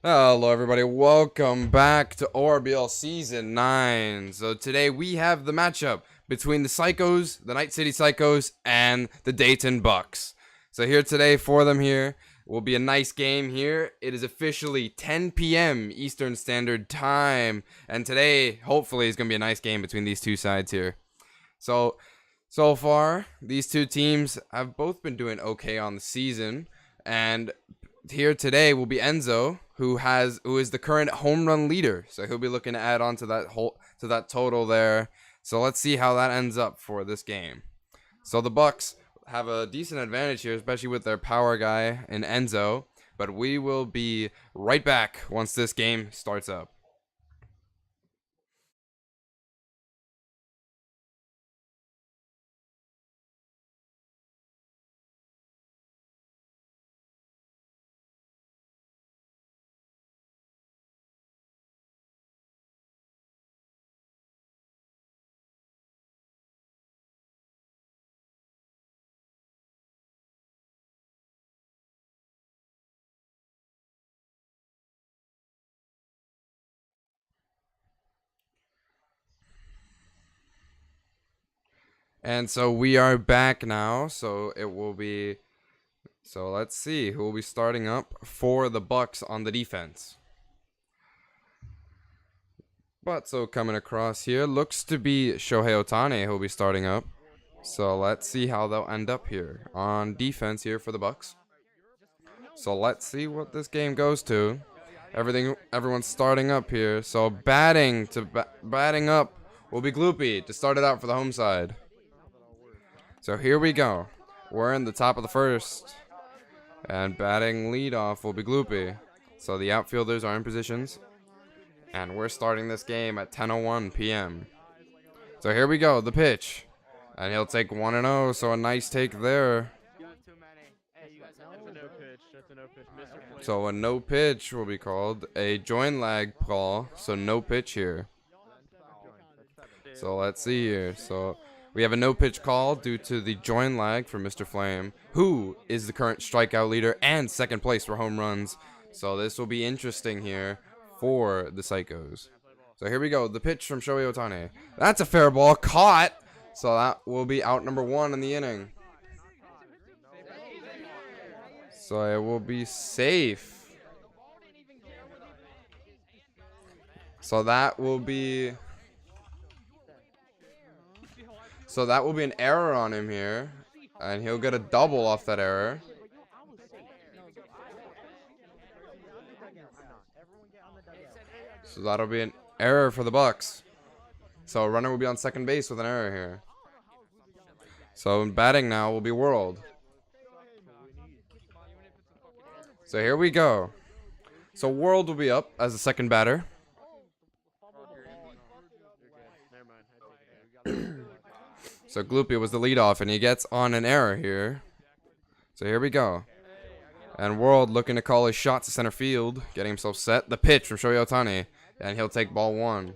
Hello everybody, welcome back to ORBL Season 9. So today we have the matchup between the Psychos, the Night City Psychos, and the Dayton Bucks. So here today for them here will be a nice game here. It is officially 10 p.m. Eastern Standard Time. And today, hopefully, is going to be a nice game between these two sides here. So far, these two teams have both been doing okay on the season. And here today will be Enzo, who is the current home run leader. So he'll be looking to add on to that total there. So let's see how that ends up for this game. So the Bucks have a decent advantage here, especially with their power guy in Enzo. But we will be right back once this game starts up. And so we are back now. So let's see who will be starting up for the Bucks on the defense. But so coming across here looks to be Shohei Ohtani who will be starting up. So let's see how they'll end up here on defense here for the Bucks. So let's see what this game goes to. Everyone's starting up here. So batting up will be Gloopy to start it out for the home side. So here we go. We're in the top of the first. And batting leadoff will be Gloopy. So the outfielders are in positions. And we're starting this game at 10:01 p.m. So here we go, the pitch. And he'll take 1-0, so a nice take there. So a no pitch will be called. A join lag call, so no pitch here. So let's see here. So we have a no pitch call due to the join lag for Mr. Flame, who is the current strikeout leader and second place for home runs. So this will be interesting here for the Psychos. So here we go, the pitch from Shohei Ohtani. That's a fair ball, caught. So that will be out number 1 in the inning. So it will be safe. So that will be an error on him here. And he'll get a double off that error. So that'll be an error for the Bucks. So a runner will be on second base with an error here. So batting now will be World. So here we go. So World will be up as the second batter. So Gloopy was the leadoff, and he gets on an error here. So here we go. And World looking to call his shot to center field, getting himself set. The pitch from Shohei Ohtani, and he'll take ball 1.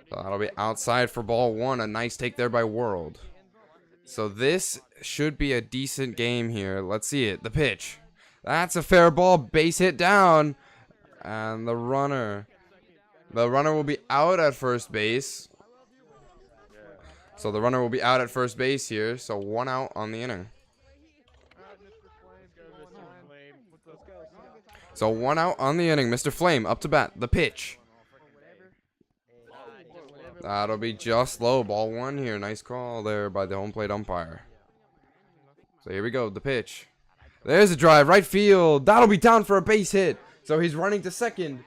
So that'll be outside for ball 1. A nice take there by World. So this should be a decent game here. Let's see it. The pitch. That's a fair ball. Base hit down. And the runner will be out at first base. So the runner will be out at first base here. So 1 out on the inning. So 1 out on the inning. Mr. Flame up to bat. The pitch. That'll be just low. Ball 1 here. Nice call there by the home plate umpire. So here we go. The pitch. There's a drive. Right field. That'll be down for a base hit. So he's running to second.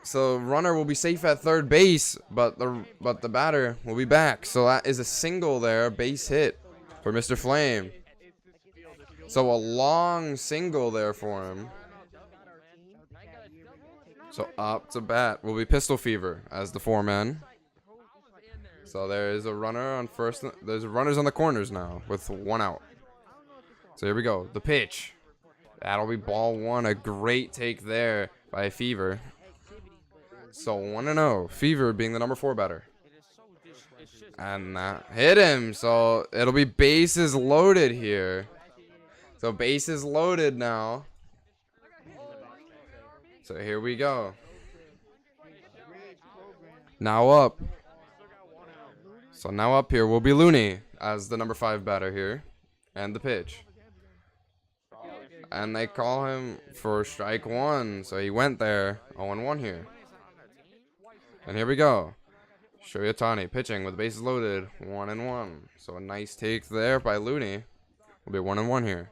So runner will be safe at third base, but the batter will be back. So that is a single there. Base hit for Mr. Flame. So a long single there for him. So up to bat will be Pistol Fever as the 4-man. So there is a runner on first. There's runners on the corners now with 1 out. So here we go. The pitch. That'll be ball 1. A great take there by Fever. So 1-0. Fever being the number 4 batter. And that hit him. So it'll be bases loaded here. So bases loaded now. So here we go. Now up. So now up here will be Looney as the number 5 batter here. And the pitch. And they call him for strike 1. So he went there. 0-1 here. And here we go. Shohei Ohtani pitching with bases loaded. 1-1. So a nice take there by Looney. Will be 1-1 here.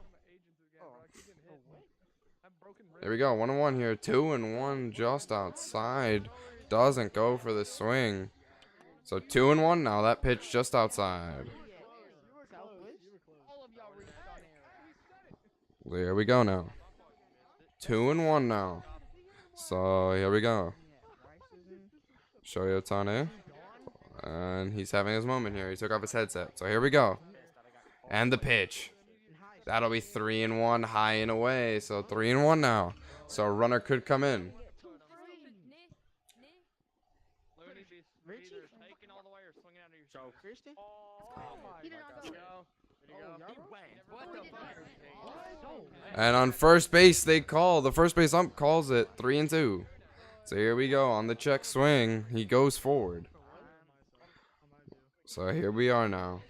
There we go. 1-1 here. 2-1 just outside. Doesn't go for the swing. So 2-1 now. That pitch just outside. There we go now. 2-1 now. So here we go. Shohei Ohtani. And he's having his moment here. He took off his headset. So here we go. And the pitch. That'll be 3-1 high and away. So 3-1 now. So a runner could come in. And on first base, they call. The first base ump calls it 3-2. So here we go. On the check swing, he goes forward. So here we are now.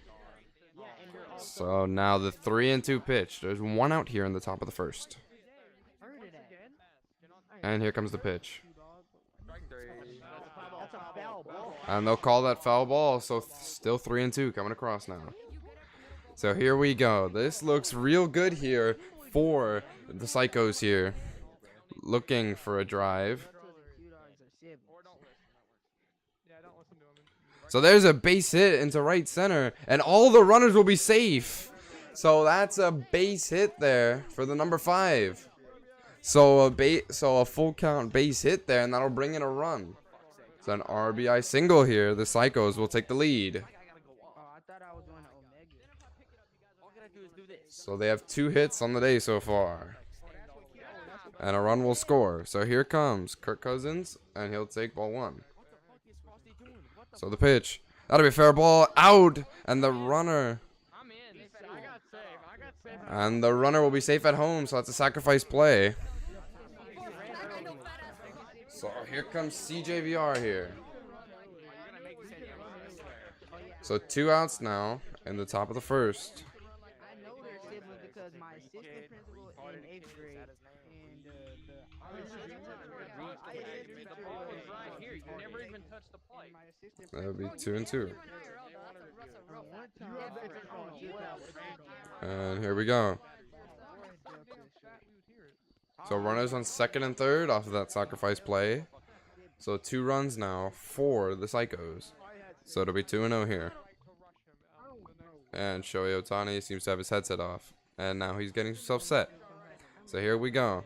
So now the 3-2 pitch. There's one out here in the top of the first. And here comes the pitch. And they'll call that foul ball. So still 3-2 coming across now. So here we go. This looks real good here for the Psychos here. Looking for a drive. So there's a base hit into right center. And all the runners will be safe. So that's a base hit there for the number 5. So a full count base hit there. And that'll bring in a run. So an RBI single here. The Psychos will take the lead. So they have 2 hits on the day so far. And a run will score. So here comes Kirk Cousins. And he'll take ball 1. So the pitch. That'll be a fair ball. Out. And the runner. And the runner will be safe at home. So that's a sacrifice play. So here comes CJVR here. So 2 outs now in the top of the first. My assistant principal in 8th grade and That would be 2-2. And here we go. So runners on 2nd and 3rd off of that sacrifice play. So 2 runs now for the Psychos. So it'll be 2-0 here. And Shohei Ohtani seems to have his headset off. And now he's getting himself set. So here we go.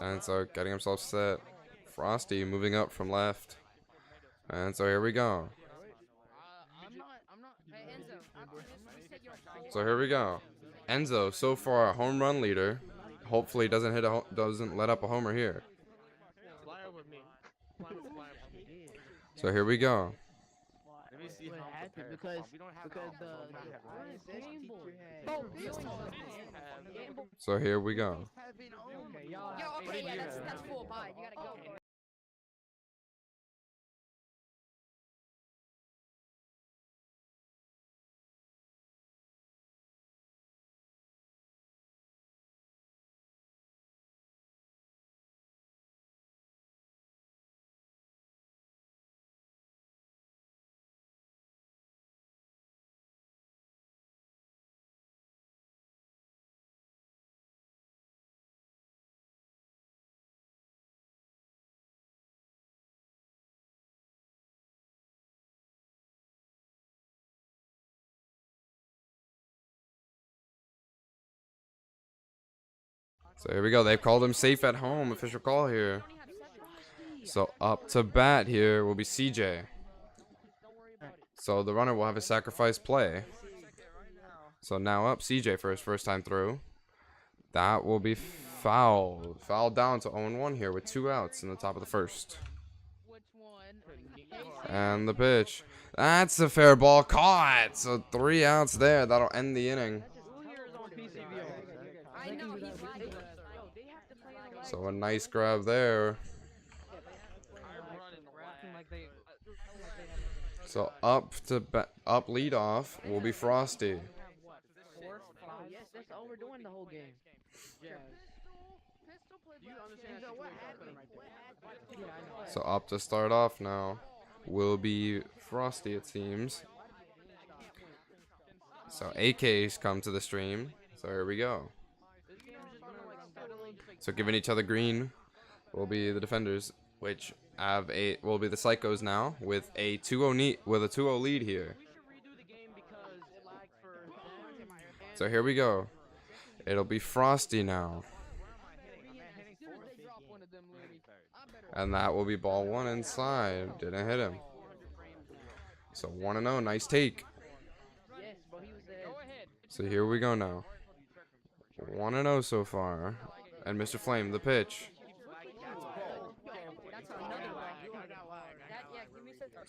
And so getting himself set. Frosty moving up from left. And so here we go. So here we go. Enzo, so far a home run leader. Hopefully doesn't let up a homer here. So here we go. So here we go. So here we go. They've called him safe at home. Official call here. So up to bat here will be CJ. So the runner will have a sacrifice play. So now up CJ for his first time through. That will be fouled. Fouled down to 0-1 here with 2 outs in the top of the first. And the pitch. That's a fair ball caught. So 3 outs there. That'll end the inning. So a nice grab there. So up lead off will be Frosty. Yes, that's all we're doing the whole game. So up to start off now will be Frosty, it seems. So AK's come to the stream. So here we go. So giving each other green will be the defenders, which will be the Psychos now with a 2-0 lead here. So here we go. It'll be Frosty now. And that will be ball one inside. Didn't hit him. So 1-0, nice take. So here we go now. 1-0 so far. And Mr. Flame, the pitch.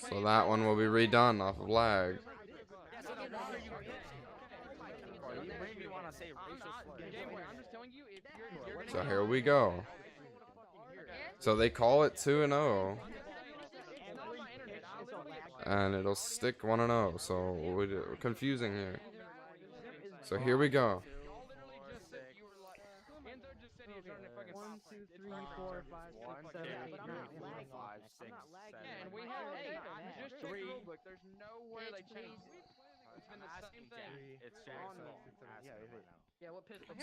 So that one will be redone off of lag. So here we go. So they call it 2-0. And it'll stick 1-0. So we're confusing here. So here we go. 1, 2, 3, 4, 5, 6, 7, 8, 9, 10, 11. There's no way they changed. It's been the same thing.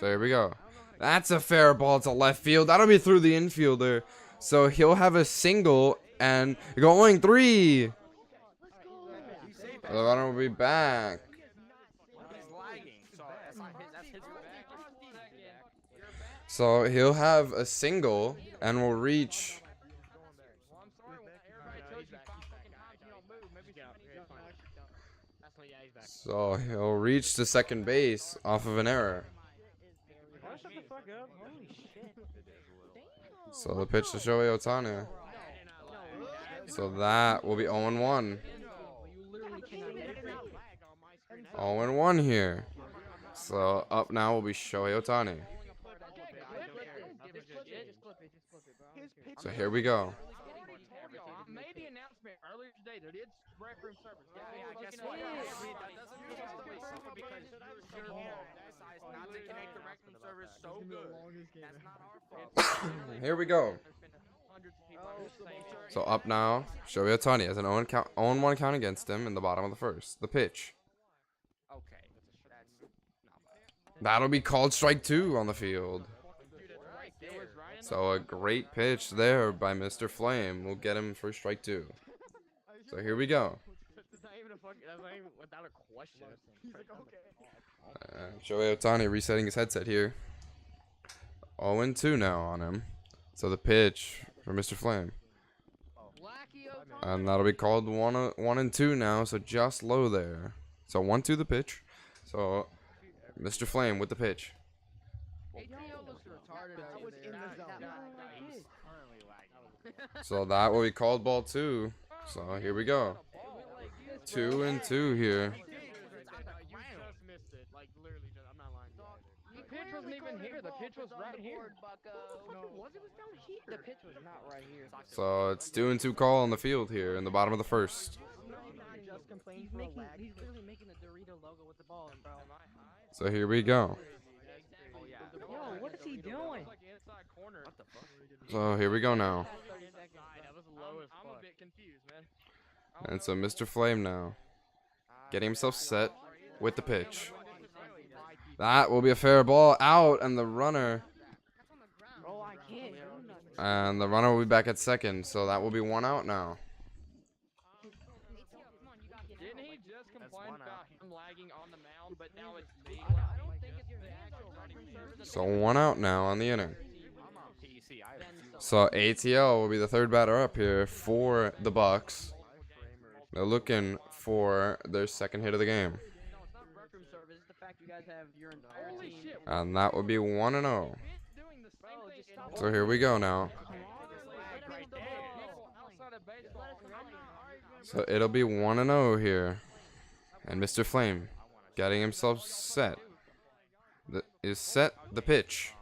So here we go. That's a fair ball to left field. That'll be through the infielder. So he'll have a single and going 3. The runner will be back. So he'll have a single and will reach. So he'll reach to second base off of an error. So the pitch to Shohei Ohtani. So that will be 0-1. 0-1 here. So up now will be Shohei Ohtani. So here we go. Made the announcement earlier today that it's rec room service. Guess what? That doesn't mean it's because your fault. Not to connect the rec room service so good. That's not our fault. Here we go. So up now, Shohei Ohtani has an 0-1 count against him in the bottom of the first. The pitch. Okay. That'll be called strike 2 on the field. So a great pitch there by Mr. Flame will get him for strike 2. So here we go. Shohei Ohtani resetting his headset here. 0-2 now on him. So the pitch for Mr. Flame. And that'll be called 1-2 now, so just low there. So 1-2 the pitch. So Mr. Flame with the pitch. So that will be called ball 2. So here we go. 2-2 here. The pitch wasn't even here. The pitch was right here. The pitch was not right here. So it's 2-2 call on the field here in the bottom of the first. He's literally making a Dorito logo with the ball, bro. So here we go. Yo, what is he doing? So here we go now. I'm a bit confused, man. And so Mr. Flame now getting himself set with the pitch. That will be a fair ball out, and the runner will be back at second. So that will be 1 out now. Didn't he just complain about him lagging on the mound, but now it's me? I don't think it's the actual running. So 1 out now on the inning. So ATL will be the third batter up here for the Bucks. They're looking for their second hit of the game. And that would be 1-0. So here we go now. So it'll be 1-0 here. And Mr. Flame getting himself set. Is set the pitch.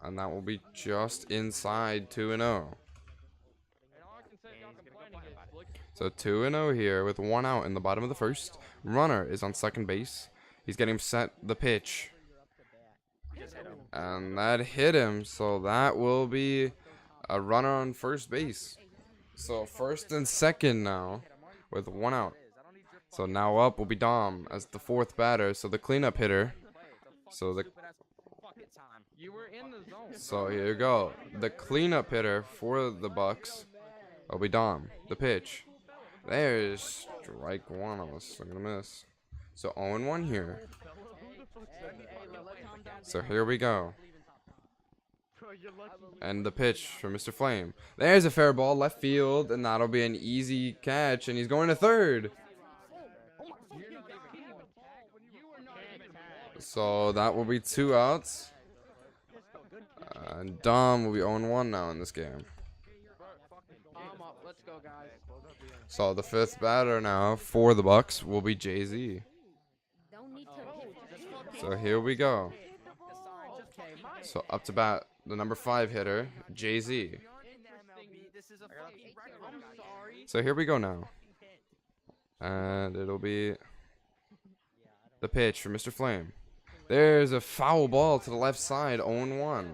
And that will be just inside 2-0. And all I can say about complaining is, look, So 2-0 here with 1 out in the bottom of the first. Runner is on second base. He's getting set the pitch. And that hit him. So that will be a runner on first base. So first and second now with 1 out. So now up will be Dom as the fourth batter. So the cleanup hitter. So the you were in the zone. So here you go. The cleanup hitter for the Bucks will be Dom. The pitch. There's strike one. I was gonna miss. So 0-1 here. So here we go. And the pitch from Mr. Flame. There's a fair ball left field, and that'll be an easy catch. And he's going to third. So that will be 2 outs. And Dom will be 0-1 now in this game. Let's go, guys. So the fifth batter now for the Bucks will be Jay-Z. So here we go. So up to bat, the number 5 hitter, Jay-Z. So here we go now. And it'll be the pitch for Mr. Flame. There's a foul ball to the left side, 0-1.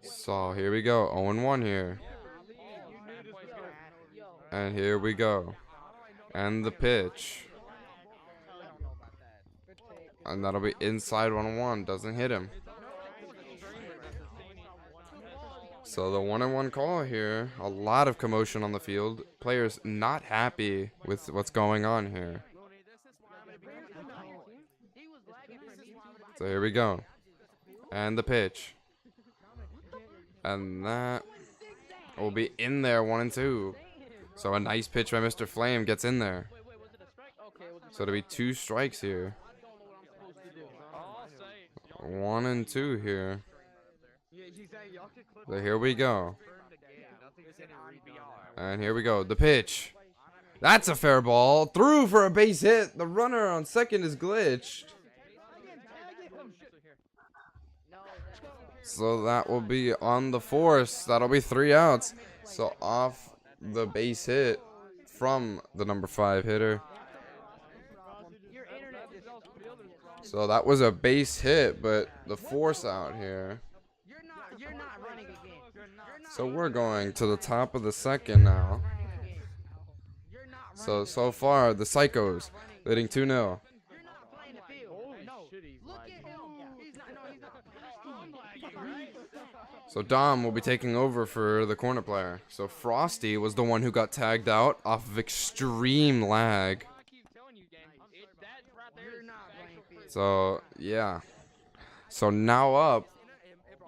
So here we go, 0-1 here. And here we go. And the pitch. And that'll be inside 1-1. Doesn't hit him. So the 1-1 call here. A lot of commotion on the field. Players not happy with what's going on here. So here we go. And the pitch. And that will be in there, 1-2. So a nice pitch by Mr. Flame gets in there. So it'll be 2 strikes here. 1-2 here. So here we go. And here we go. The pitch. That's a fair ball. Through for a base hit. The runner on second is glitched. So that will be on the force. That'll be 3 outs. So off the base hit from the number 5 hitter. So that was a base hit, but the force out here. So we're going to the top of the second now. So far, the Psychos leading 2-0. So Dom will be taking over for the corner player. So Frosty was the one who got tagged out off of extreme lag. So, yeah. So now up.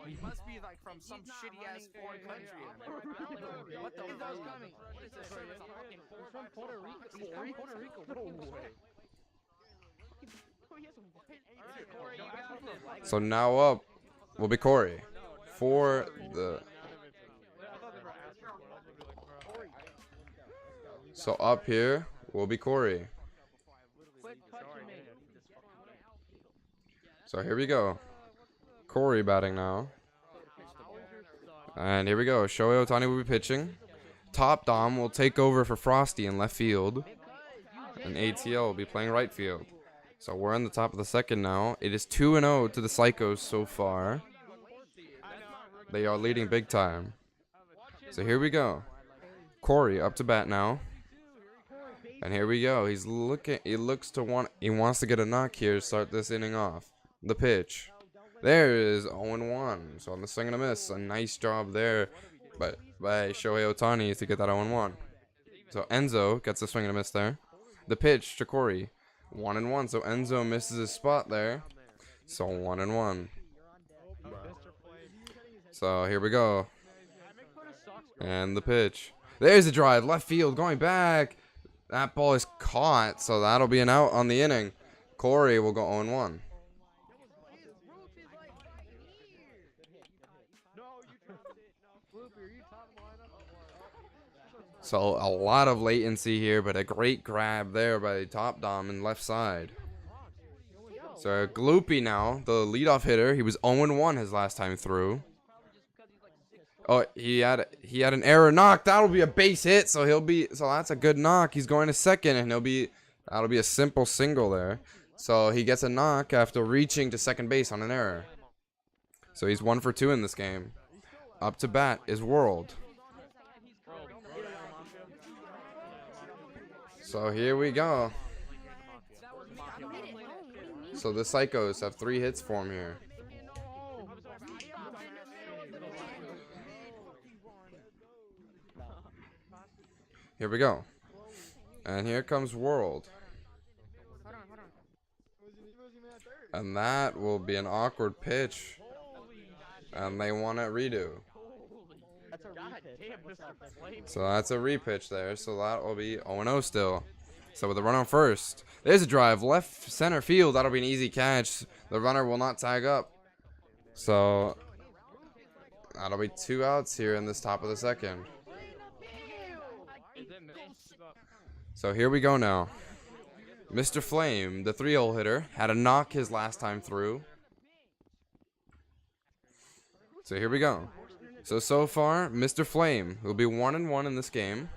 He must be like from some shitty ass foreign country. What the fuck? From Puerto Rico. No way. So now up will be Corey for the. So up here will be Corey. So here we go. Corey batting now. And here we go. Shohei Ohtani will be pitching. Top Dom will take over for Frosty in left field. And ATL will be playing right field. So we're in the top of the second now. It is 2-0 to the Psychos so far. They are leading big time. So here we go. Corey up to bat now. And here we go. He wants to get a knock here to start this inning off. The pitch. There is 0-1. So on the swing and a miss. A nice job there by Shohei Ohtani to get that 0-1. So Enzo gets the swing and a miss there. The pitch to Corey. 1-1. So Enzo misses his spot there. So 1-1. So here we go. And the pitch. There's a drive. Left field going back. That ball is caught. So that'll be an out on the inning. Corey will go 0-1. So a lot of latency here, but a great grab there by Top Dom in left side. So Gloopy now, the leadoff hitter. He was 0-1 his last time through. Oh, he had an error knock. That'll be a base hit, so that's a good knock. He's going to second, and that'll be a simple single there. So he gets a knock after reaching to second base on an error. So he's 1 for 2 in this game. Up to bat is World. So here we go. So the Psychos have 3 hits for him here. Here we go. And here comes World. And that will be an awkward pitch. And they want it redo. So that's a repitch there. So that will be 0-0 still. So with the run on first. There's a drive. Left center field. That'll be an easy catch. The runner will not tag up. So that'll be 2 outs here in this top of the second. So here we go now. Mr. Flame, the 3-hole hitter, had a knock his last time through. So here we go. So far, Mr. Flame will be 1-1 in this game.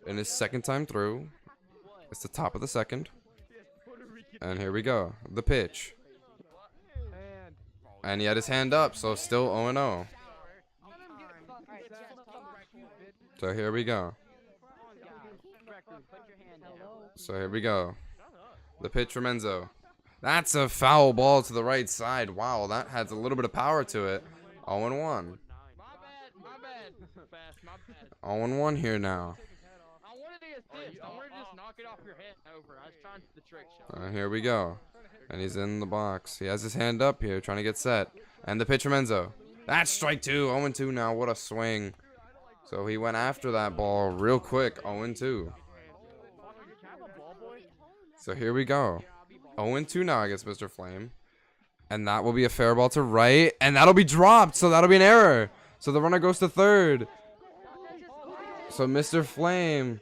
In his second time through. It's the top of the second. And here we go. The pitch. And he had his hand up, so still 0-0. So here we go. So here we go. The pitch from Enzo. That's a foul ball to the right side. Wow, that has a little bit of power to it. 0-1. 0-1 here now. I wanted to assist. I wanted to just knock it off your head over. I was trying to the trick shot. Here we go. And he's in the box. He has his hand up here, trying to get set. And the pitch from Enzo. That's strike 2. 0-2 now. What a swing. So he went after that ball real quick. 0-2. So here we go. 0-2 now against Mr. Flame. And that will be a fair ball to right. And that'll be dropped. So that'll be an error. So the runner goes to third. So Mr. Flame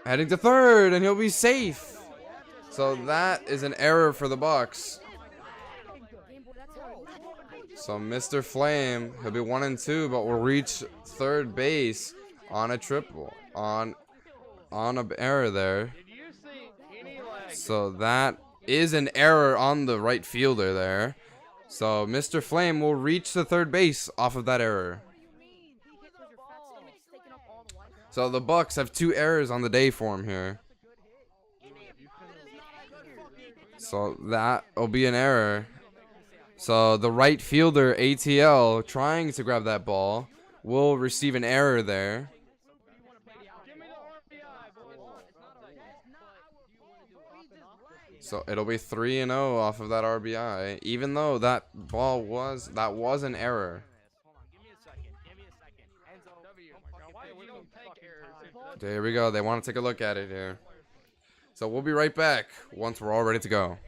heading to third. And he'll be safe. So that is an error for the Bucks. So Mr. Flame, he'll be 1-2, but will reach third base on a triple. On an error there. So that is an error on the right fielder there. So Mr. Flame will reach the third base off of that error. So the Bucks have 2 errors on the day for him here. So that will be an error. So the right fielder, ATL, trying to grab that ball, will receive an error there. So it'll be 3-0 off of that RBI, even though that was an error. There we go. They want to take a look at it here. So we'll be right back once we're all ready to go.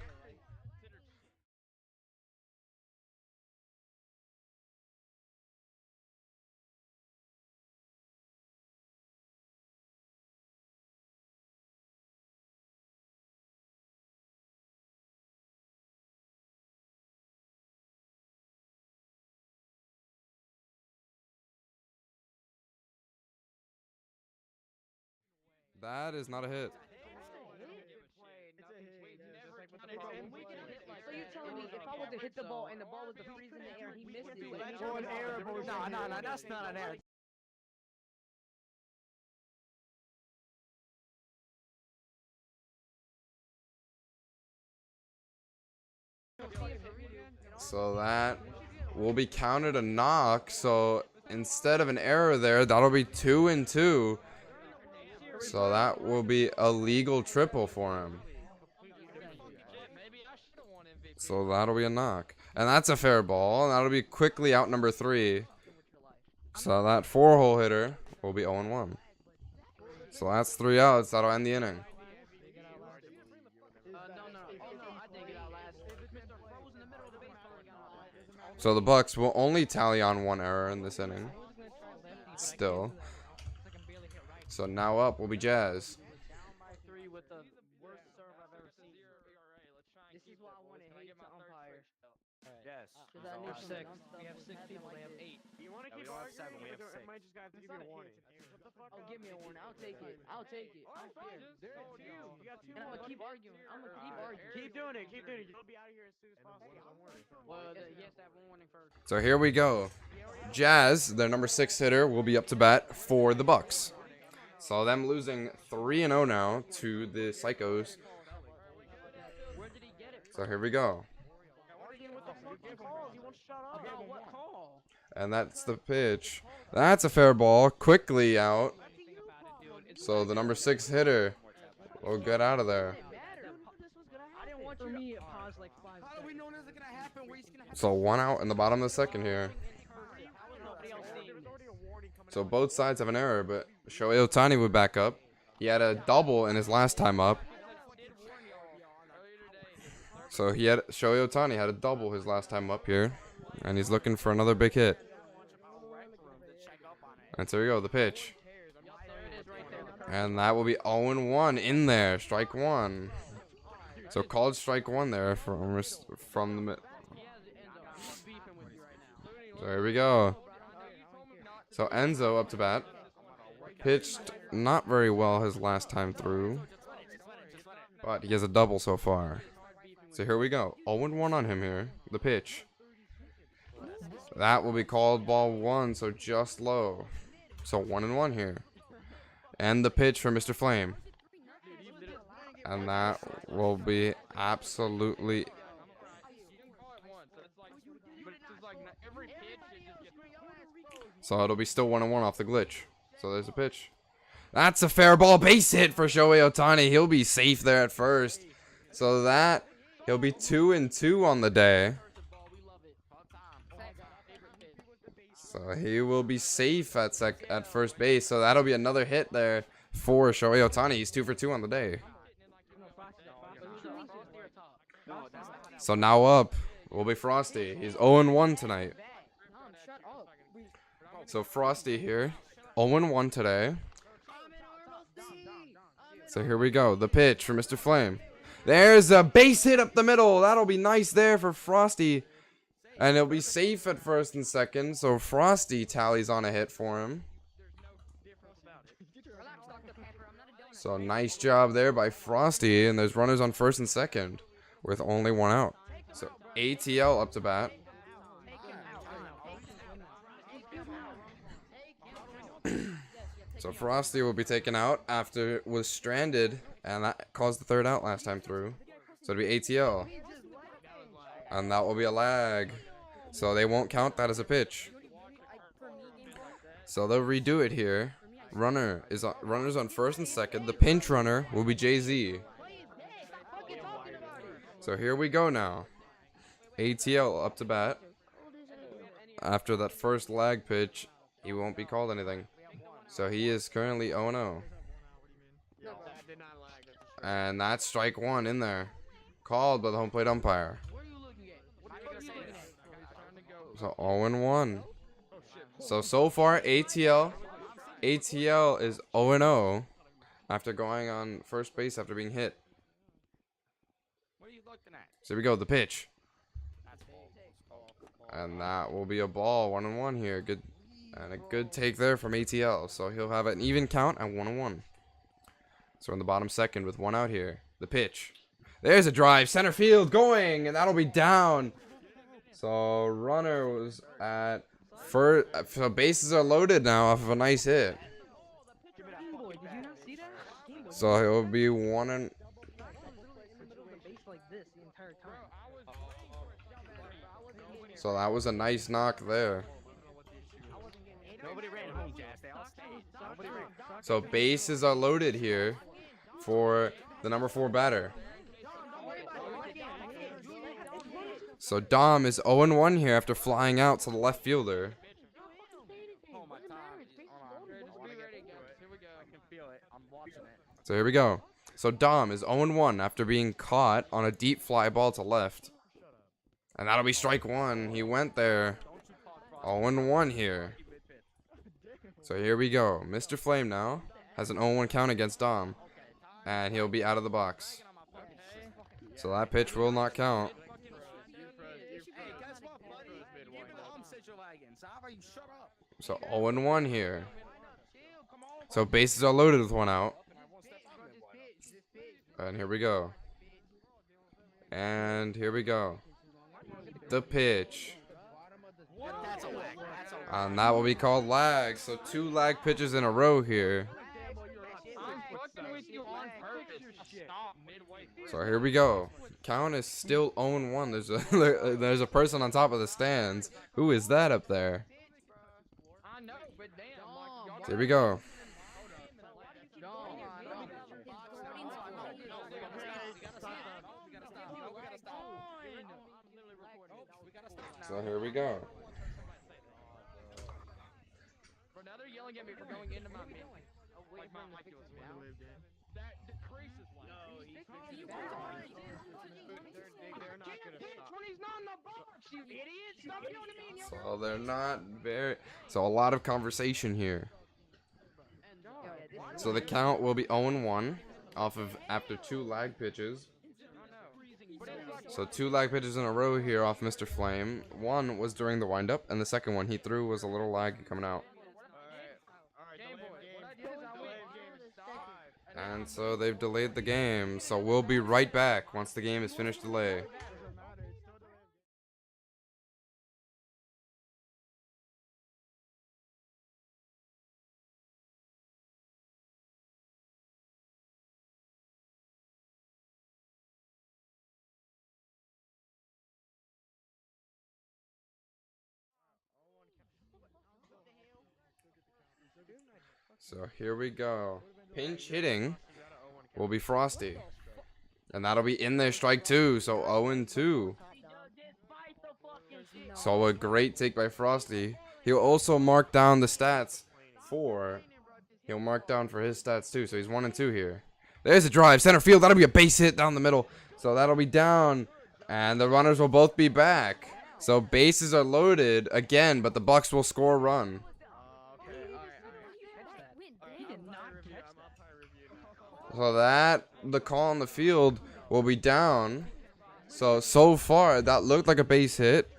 That is not a hit. So you're telling me if I was to hit the ball and the ball was to freeze in the air, he missed it? No, that's not an error. So that will be counted a knock. So instead of an error there, that'll be 2-2. So that will be a legal triple for him. So that'll be a knock. And that's a fair ball. And that'll be quickly out number 3. So that 4-hole hitter will be 0-1. So that's 3 outs. That'll end the inning. So the Bucks will only tally on 1 error in this inning. Still. So now up will be Jazz. This is why I want to Can I hate get to my third umpire. switch? Yes. Cause I need some Six. dumb We have stuff. 6 people. They have 8. You want to Yeah, we keep don't have arguing? 7, we have Or 6. I might just have to give you a warning. Shut the fuck Oh, up. give me a warning. I'll take it. I'll take it. I don't care. Just told you. You got 2 And I'm more. gonna keep arguing. I'm gonna keep Alright, arguing. Keep doing it. Keep doing it. You'll be out of here as soon as possible. Well, he has to have one warning first. So here we go. Jazz, their number 6 hitter, will be up to bat for the Bucks. So them losing 3-0 now to the Psychos. Where did he get it? So here we go. What the fuck you called? You won't shut up. About what call? And that's the pitch. That's a fair ball. Quickly out. So the number 6 hitter will get out of there. I didn't want you. For me, it paused like 5 How do we know this is gonna happen? Where he's gonna have So 1 out in the bottom of the second here. nobody else seen There's already a warning coming So out. both sides have an error, but Shohei Ohtani would back up. He had a double in his last time up. So Shohei Ohtani had a double his last time up here, and he's looking for another big hit. And so here we go, the pitch. And that will be 0-1 in there, strike 1. So called strike 1 there from the mid. So here we go. So Enzo up to bat. Pitched not very well his last time through, but he has a double so far. So here we go. 0-1 on him here. The pitch. That will be called ball 1, so just low. So 1-1 here. And the pitch for Mr. Flame. And that will be absolutely... So it'll be still 1-1 off the glitch. So there's a pitch. That's a fair ball base hit for Shohei Ohtani. He'll be safe there at first. So that... He'll be 2-2 on the day. So he will be safe at first base. So that'll be another hit there for Shohei Ohtani. He's 2 for 2 on the day. So now up will be Frosty. He's 0-1 tonight. So Frosty here, 0-1 today. So here we go. The pitch for Mr. Flame. There's a base hit up the middle. That'll be nice there for Frosty. And he'll be safe at first and second. So Frosty tallies on a hit for him. So nice job there by Frosty. And there's runners on first and second with only 1 out. So ATL up to bat. So Frosty will be taken out after it was stranded, and that caused the 3rd out last time through. So it'll be ATL. And that will be a lag. So they won't count that as a pitch. So they'll redo it here. Runners on first and second. The pinch runner will be Jay-Z. So here we go now. ATL up to bat. After that first lag pitch, he won't be called anything. So he is currently 0-0. And that's strike 1 in there. Called by the home plate umpire. So 0-1. So far ATL is 0-0 after going on first base after being hit. What are you looking at? So here we go, the pitch. That's ball. And that will be a ball, 1-1 here. Good. And a good take there from ATL. So he'll have an even count at 1-1. So in the bottom second with 1 out here. The pitch. There's a drive. Center field going. And that'll be down. So runner was at first. So bases are loaded now off of a nice hit. So he'll be 1 and... So that was a nice knock there. Nobody ran home, Jazz. They all stayed. Nobody ran. So bases are loaded here for the number 4 batter. So Dom is 0-1 here after flying out to the left fielder. Oh, my time. Hold on. I want to get to it. Here we go. I can feel it. I'm watching it. So here we go. So Dom is 0-1 after being caught on a deep fly ball to left. And that'll be strike 1. He went there. 0-1 here. So here we go. Mr. Flame now has an 0-1 count against Dom. And he'll be out of the box. So that pitch will not count. Hey, guess what, buddy? Your mom said you're lagging. Zava, you shut up. So 0-1 here. So bases are loaded with one out. And here we go. And here we go. The pitch. That's a lag. That's a lag. And that will be called lag. So 2 lag pitches in a row here. I'm fucking with you on purpose. Stop midway through. So here we go. Count is still 0-1. There's a person on top of the stands. Who is that up there? I know, but damn, like, y'all Here we go. So here we go. Bro, now they're yelling at me for going into my mid. Like my mic was that decreases like. They're not gonna stop. When he's not in the box, you idiot! Stop yelling at me. So they're not very. So a lot of conversation here. So the count will be 0-1 off of after 2 lag pitches. So 2 lag pitches in a row here off Mr. Flame. One was during the windup, and the second one he threw was a little lag coming out. And so they've delayed the game. So we'll be right back once the game is finished delay. So here we go. Pinch hitting will be Frosty. And that'll be in there, strike 2. So 0-2. So a great take by Frosty. He'll also mark down the stats for. He'll mark down for his stats too. So he's 1-2 here. There's a drive. Center field. That'll be a base hit down the middle. So that'll be down. And the runners will both be back. So bases are loaded again, but the Bucks will score a run. So that the call on the field will be down. So far that looked like a base hit.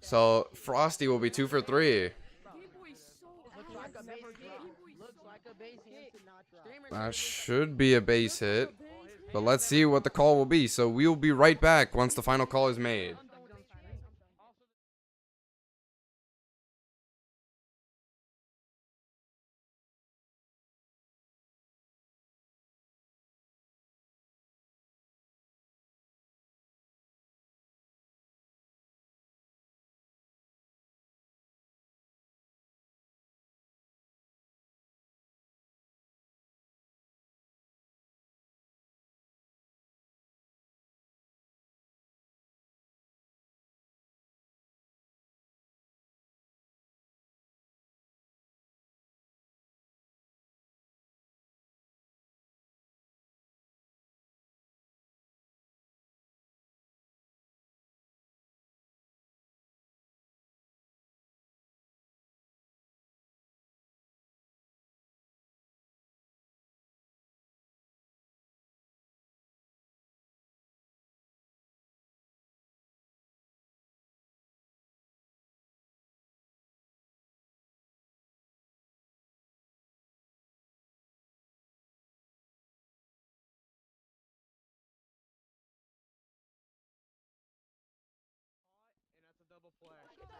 So Frosty will be 2 for 3. That should be a base hit. But let's see what the call will be. So we'll be right back once the final call is made.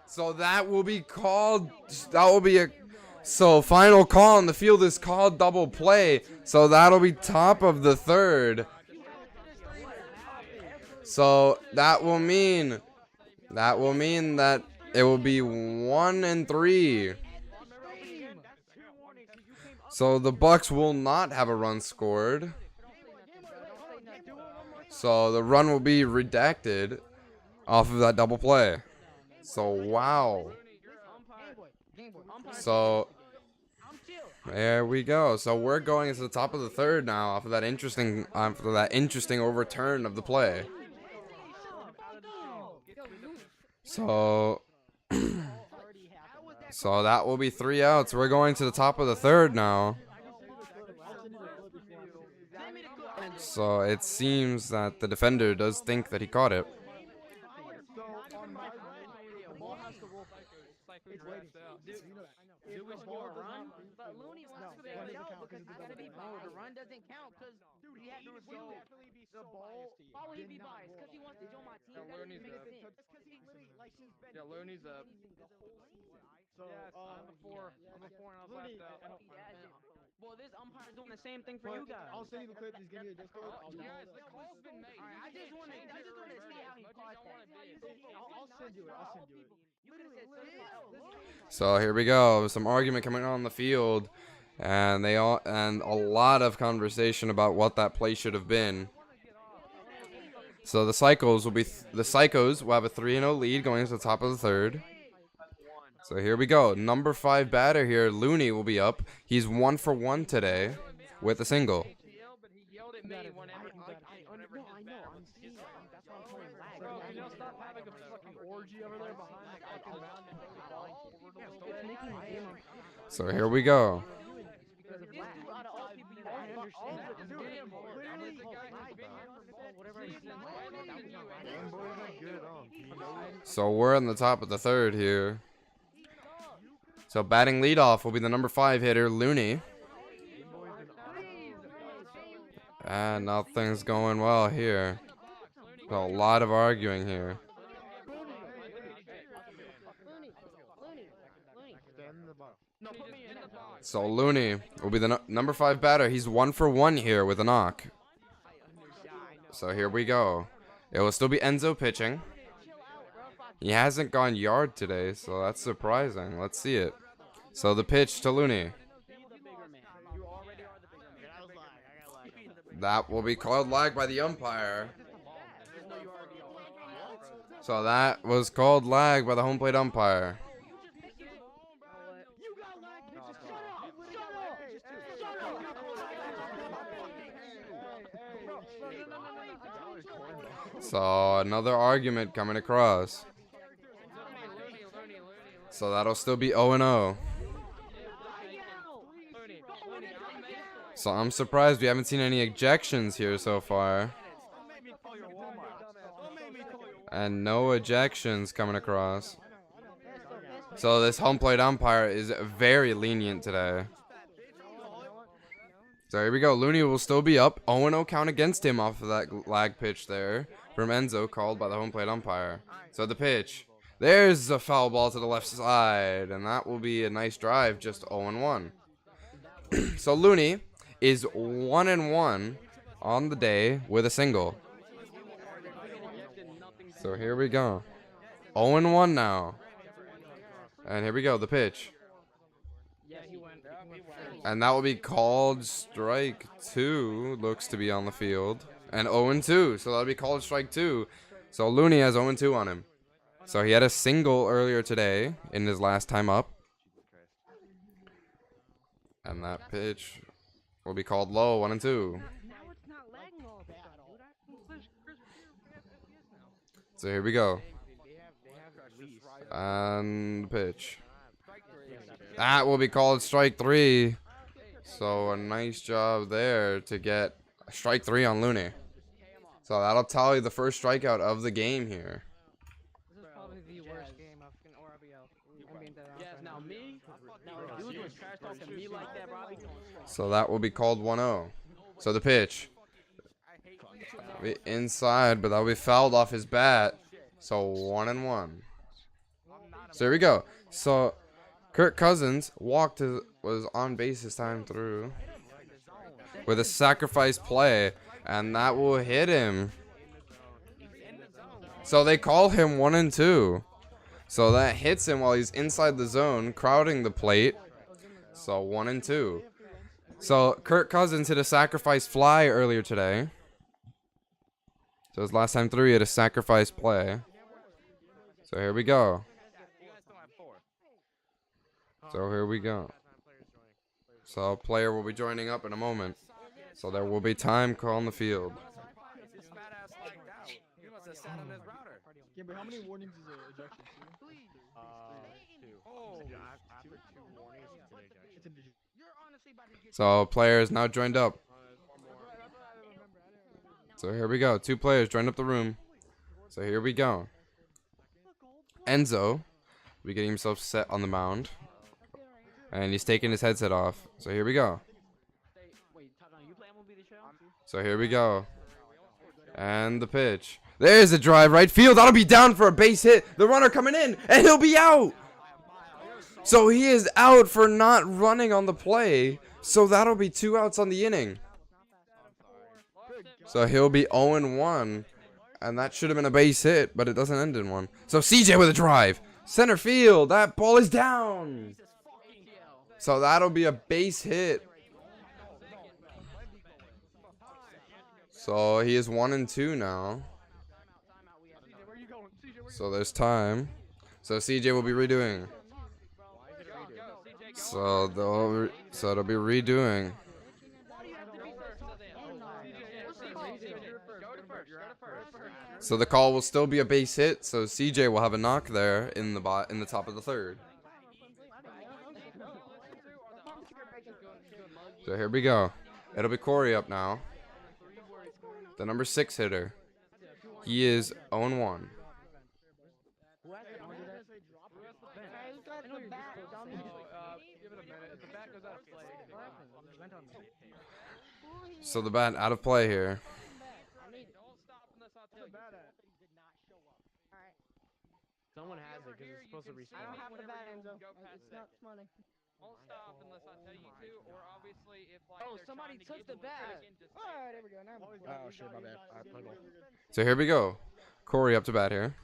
So that will be called. That will be a. So final call on the field is called double play. So that'll be top of the 3rd. So that will mean that it will be 1-3. So the Bucks will not have a run scored. So the run will be redacted off of that double play. So wow. So there we go. So we're going into the top of the 3rd now off of that interesting overturn of the play. So so that will be 3 outs. We're going to the top of the 3rd now. So it seems that the defender does think that he caught it. Do we score a run? But Looney's not gonna count because it's gotta be biased. The run doesn't count because he had to review it. The ball. Why would he be biased? Because he wants to join my team. That doesn't make sense. Because he literally, like, he's been. Yeah, Looney's up. So, Yes, I'm a four. I'm a four and I was Looney, left out. Well, this umpire's doing the same thing for you guys. I'll send you the clip. He's giving you a Discord. Guys, the call's been made. I just want to see how he caught that. I'll send you it. I'll send you it. You could have said something. So here we go. Some argument coming on the field, and a lot of conversation about what that play should have been. So the Psychos will have a 3-0 lead going into the top of the third. So here we go. Number 5 batter here, Looney, will be up. He's 1 for 1 today with a single. But he yelled at me whenever stop having a fucking orgy over there behind the fucking mountain. So here we go. So we're in the top of the third here. So batting leadoff will be the number 5 hitter, Looney. And nothing's going well here. A lot of arguing here. So Looney will be the number 5 batter. He's 1 for 1 here with a knock. So here we go. It will still be Enzo pitching. He hasn't gone yard today, so that's surprising. Let's see it. So the pitch to Looney. That will be called lag by the umpire. So that was called lag by the home plate umpire. So another argument coming across. So that'll still be 0-0. So I'm surprised we haven't seen any ejections here so far. And no ejections coming across. So this home plate umpire is very lenient today. So here we go. Looney will still be up. 0-0 count against him off of that lag pitch there from Enzo, called by the home plate umpire. So the pitch. There's a foul ball to the left side. And that will be a nice drive, just 0-1. So Looney is 1-1 on the day with a single. So here we go. 0-1 now. And here we go, the pitch. And that will be called strike 2, looks to be on the field. And 0-2, so that'll be called strike 2. So Looney has 0-2 on him. So he had a single earlier today in his last time up. And that pitch will be called low, 1-2. So here we go. And pitch. That will be called strike 3. So a nice job there to get strike 3 on Looney. So that'll tally the first strikeout of the game here. This is probably the worst game of an ORBL. I'm being dead honest. Yes, now me? Now dude was trash talking me like that, Robbie. So that will be called 1-0. So the pitch. Be inside, but that'll be fouled off his bat. So 1-1. So here we go. So Kirk Cousins was on base his time through with a sacrifice play, and that will hit him. So they call him 1-2. So that hits him while he's inside the zone, crowding the plate. So 1-2. So Kirk Cousins hit a sacrifice fly earlier today. So his last time through, he had a sacrifice play. So here we go. So here we go. So a player will be joining up in a moment. So there will be time call on the field. How many warnings is an ejection? 2. So a player is now joined up. So here we go. 2 players joined up the room. So here we go. Enzo, be getting himself set on the mound. And he's taking his headset off. So here we go. So here we go. And the pitch. There's a drive right field. That'll be down for a base hit. The runner coming in. And he'll be out. So he is out for not running on the play. So that'll be 2 outs on the inning. So he'll be 0-1. And that should have been a base hit, but it doesn't end in one. So CJ with a drive. Center field. That ball is down. So that'll be a base hit. So he is 1-2 now. So there's time. So CJ will be redoing. So it'll be redoing. So the call will still be a base hit. So CJ will have a knock there in the top of the third. So here we go. It'll be Corey up now. The number 6 hitter. He is 0-1. So the bat out of play here. Someone has it because it's supposed to restart. I don't have the bat, Enzo. It's not money. Won't stop unless I tell you to, or obviously if like Oh, they're somebody trying to took give the you a bat. second to Alright, there we go. Now Oh shit, my bad. So here we go. Corey up to bat here.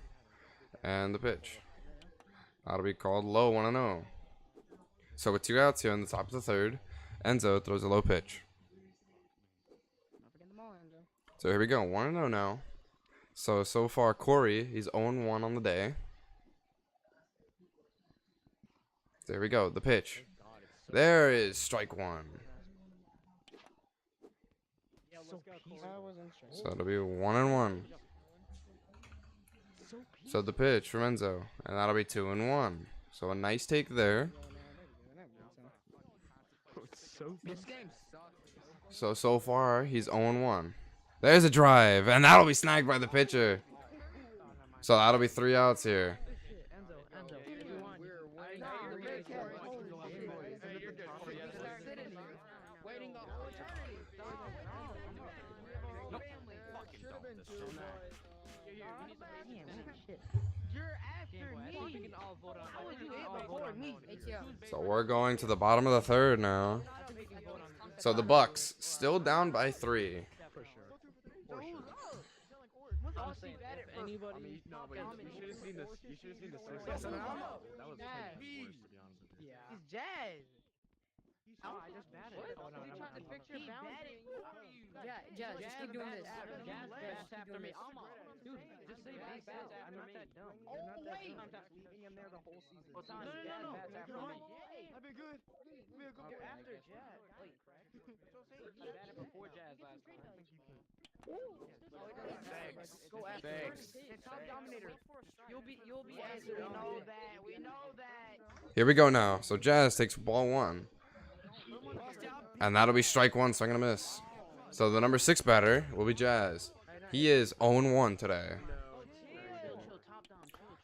And the pitch. That'll be called low 1-0. So with 2 outs here in the top of the third, Enzo throws a low pitch. So here we go. 1-0 now. So far Corey, he's 0-1 on the day. There we go. The pitch. There is strike 1. So it'll be 1-1. So the pitch from Enzo. And that'll be 2-1. So a nice take there. So far, he's 0-1. There's a drive. And that'll be snagged by the pitcher. So that'll be 3 outs here. So we're going to the bottom of the third now. So the Bucks still down by 3. He's Jazz. Oh, I just batted. Oh, no, Yeah, just keep doing this. Jazz after me. Dude, just say base hit. I'm not that dumb. Oh, wait. Leaving him there the whole season. No. I've been good. After Jazz. Wait, he batted before Jazz last time. Go after top dominator. You'll be answered. We know that. Here we go now. So Jazz takes ball 1. And that'll be strike 1, so I'm going to miss. So the number 6 batter will be Jazz. He is 0-1 today.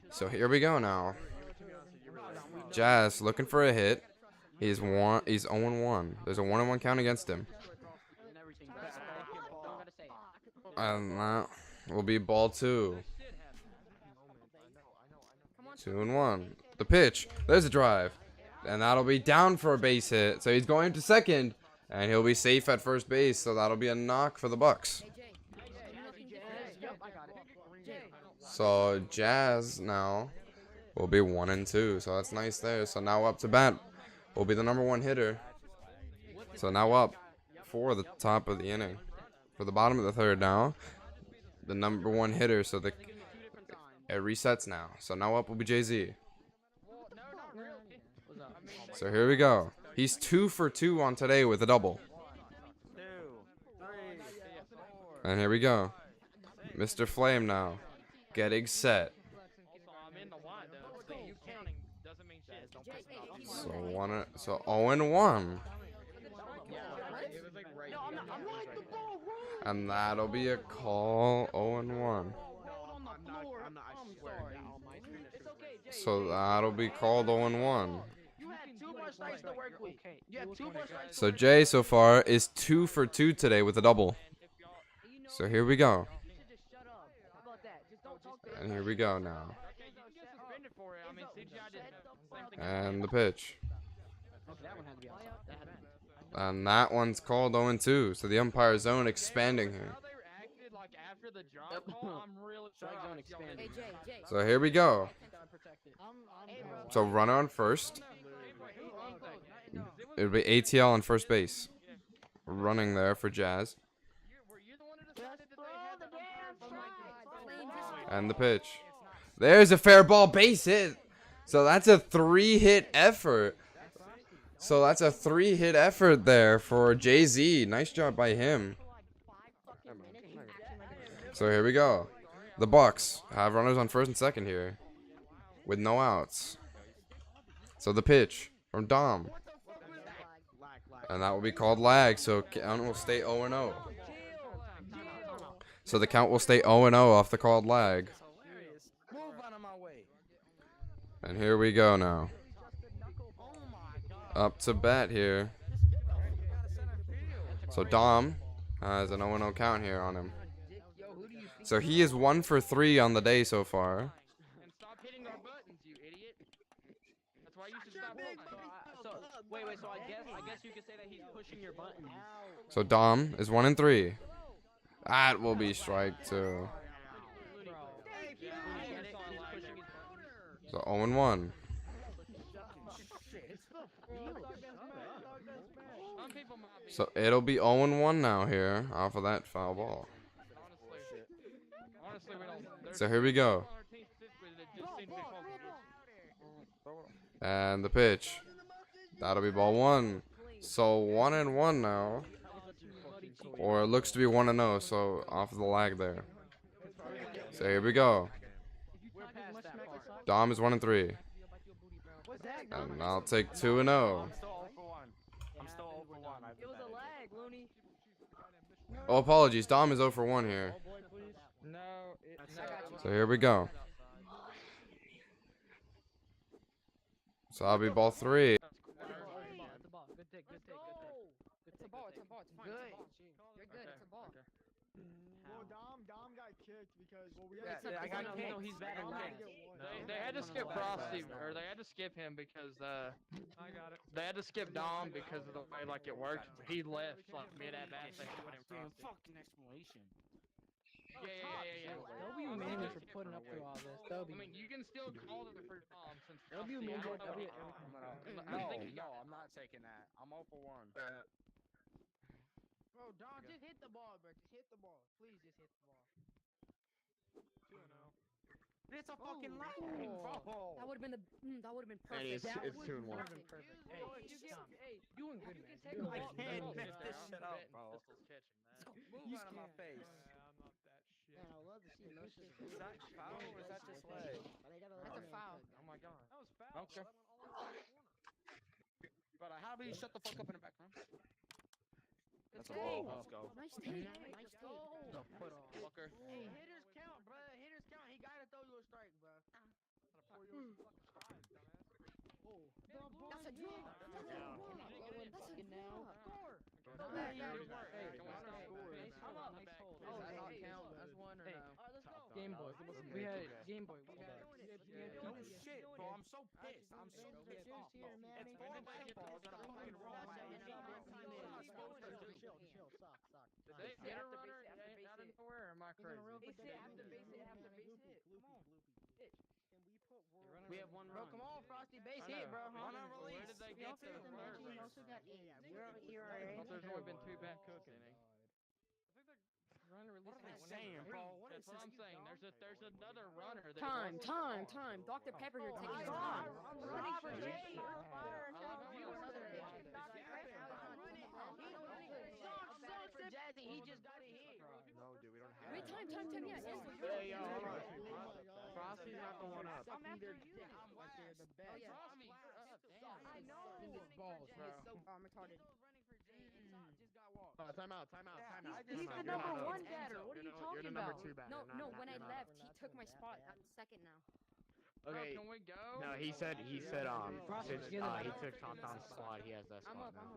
So here we go now. Jazz looking for a hit. He's 0-1. There's a 1-1 count against him. And that will be ball 2. 2-1. The pitch. There's a drive. And that'll be down for a base hit. So he's going to second. And he'll be safe at first base. So that'll be a knock for the Bucks. So Jazz now will be 1-2. So that's nice there. So now up to bat will be the number 1 hitter. So now up for the top of the inning. For the bottom of the third now. The number 1 hitter. So it resets now. So now up will be Jay-Z. So here we go. He's 2 for 2 on today with a double. And here we go. Mr. Flame now. Getting set. So 0-1. And that'll be a call 0-1. Hold on the floor. I'm sorry. It's okay, Jay. So that'll be called 0-1. You had 2 more strikes to work with. You have 2 more strikes to So work with. Jay so far is 2 for 2 today with a double. So here we go. You should just shut up. How about that? Just don't talk to And here we go now. Okay, you can get suspended for it. I mean, CGI did the same thing. And the pitch. Okay, that one had to be outside. That had to be. And that one's called 0-2. So the umpire zone expanding here. How they reacted, like, after the drop call, I'm really Strike zone surprised y'all expanded. didn't- Hey, Jay. So here we go. Gotta protect it. Hey, bro. So runner on first. It was It'll be ATL on first base. Running there for Jazz. were you the one who decided that they had the And the pitch. There's a fair ball base hit. So that's a 3-hit effort. So that's a 3-hit effort there for Jay-Z. Nice job by him. So here we go. The Bucks have runners on first and second here with no outs. So the pitch from Dom. And that will be called lag. So count will stay 0-0. So the count will stay 0-0 off the called lag. Move out of my way. And here we go now. Up to bat here. So Dom has an 0-0 count here on him. So he is 1 for 3 on the day so far. And stop hitting our buttons, you idiot. That's why you should stop hitting. Wait. So I guess you could say that he's pushing your buttons. So Dom is 1 and 3. That will be strike 2. So 0-1. Some people might be. So it'll be 0-1 now here off of that foul ball. Honestly, we don't. There's So here we go. on our team specifically that just seem to be called- And the pitch. That'll be ball 1. So 1-1 now. Or it looks to be 1-0, so off of the lag there. So here we go. Dom is 1 and 3. And I'll take 2-0. I'm still 0 for 1. I'm still 0 for 1. It was a lag, Looney. Oh, apologies. Dom is 0 for 1 here. No, So here we go. So that'll be ball 3. That's a ball. Good take. It's a ball. It's fine. It's a ball. You're good. It's a ball. Well, Dom got kicked because we Yeah, I got kicked. No, he's bad at lag. They had to skip Frosty, or they had to skip him because they had to skip Dom because of the way like it worked. He left like mid at bat. They put him Frosty. Fucking explanation. Yeah. W man for putting up through all this. I mean, you can still call them for Dom since W Frosty. man I don't know. No, I'm not taking that. I'm 0 for 1. Bro, Don, just hit the ball, bro. Just hit the ball. Please just hit the ball. It's a fucking lag, That would have been that would have been perfect. it's 2-1. Perfect. Hey, Doing good, man. Take the I ball, can't Pistols lift this down, shit up, Pistols bro. catching that. Move out of my face. Man, I love to see no shit. Is that foul or is that just leg? That's a foul. Oh my god. Okay. But how about you shut the fuck up in the background? That's a ball. Let's go. Nice take. Nice take. Put on. Fucker. Hey, hitters count, bro. Hitters count. He gotta throw you a strike, bro. That's a draw. That's a draw. Score. How about nice hold? Oh, does that count as one or no? Alright, let's go. Game Boy. We had Game Boy. No shit, bro. I'm so pissed. I'm so pissed off, bro. It's 4 baseballs and a fucking wrong way. Did they hit a runner out of nowhere, or am I crazy? Base hit after base hit after base hit. Come on. We have one Bro, run. come on, Frosty. Base I hit, know. bro. Where did they get to third base? I thought there's only been 2 back cooking. Run release. What am I saying, bro? What That's is what this? I'm saying. There's another runner. There's Time. also- Dr. Pepper here taking his I'm time. running for Jay. For Jazzy, he just got a hit. No, dude, we don't have Wait, time. Yeah. Hey, yo, hold on. Frosty's not the one up. I'm after you. Frosty, I know. Balls, bro. I'm retarded. Time out, time out, time out. He's the number one batter. What are you You're talking the number about? 2 batter. No, when I left, he took my spot. I'm second now. Okay. Can we go? No, he said since he took Tom's spot, he has that I'm spot up, now.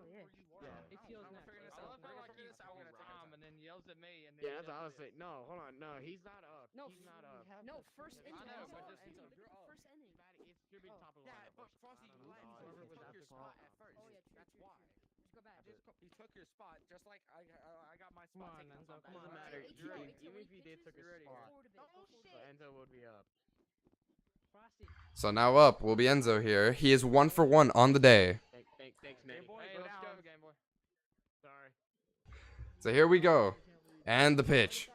yeah. It feels next. I love how like he's out Tom and then yells at me and then Yeah, that's honestly no. Hold on, no, he's not up. No, He's not up. No, first inning. I know, but just Enzo, look at the first inning. It should be top of the Yeah, lineup. but Frosty, you Whoever was took at your the spot call. at first. Oh yeah, true, That's true, why. true. Just go back. He took your spot, just like I got my spot taken. Enzo, Doesn't doesn't matter. matter. It's already Even if he did took pitches, his spot, forward a bit, go forward a so bit. Enzo would be up. So now up will be Enzo here. He is 1 for 1 on the day. Thanks, Manny. Hey, let's go, Game Boy. Sorry. So here we go. And the pitch.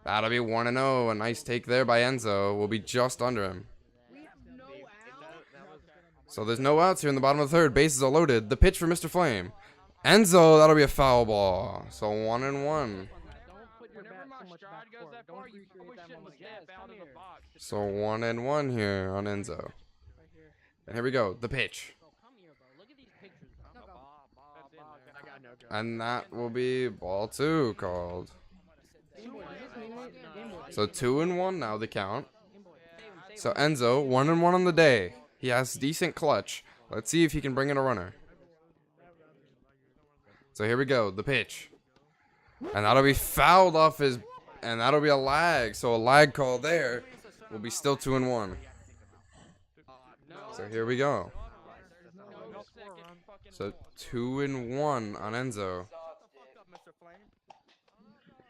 That'll be 1-0. A nice take there by Enzo. Will be just under him. We have no out. So there's no outs here in the bottom of the third. Bases are loaded. The pitch for Mr. Flame. Enzo, that'll be a foul ball. So 1-1. Whenever my stride goes that far, you probably shouldn't step out of the box. So 1-1 here on Enzo. And here we go. The pitch. Come here, bro. Look at these pictures. No go. I got no go. And that will be ball 2 called. So 2-1 now the count. So Enzo, 1-1 on the day. He has decent clutch. Let's see if he can bring in a runner. So here we go. The pitch. And that'll be fouled off his... And that'll be a lag. So a lag call there will be still 2-1. So here we go. So 2-1 on Enzo.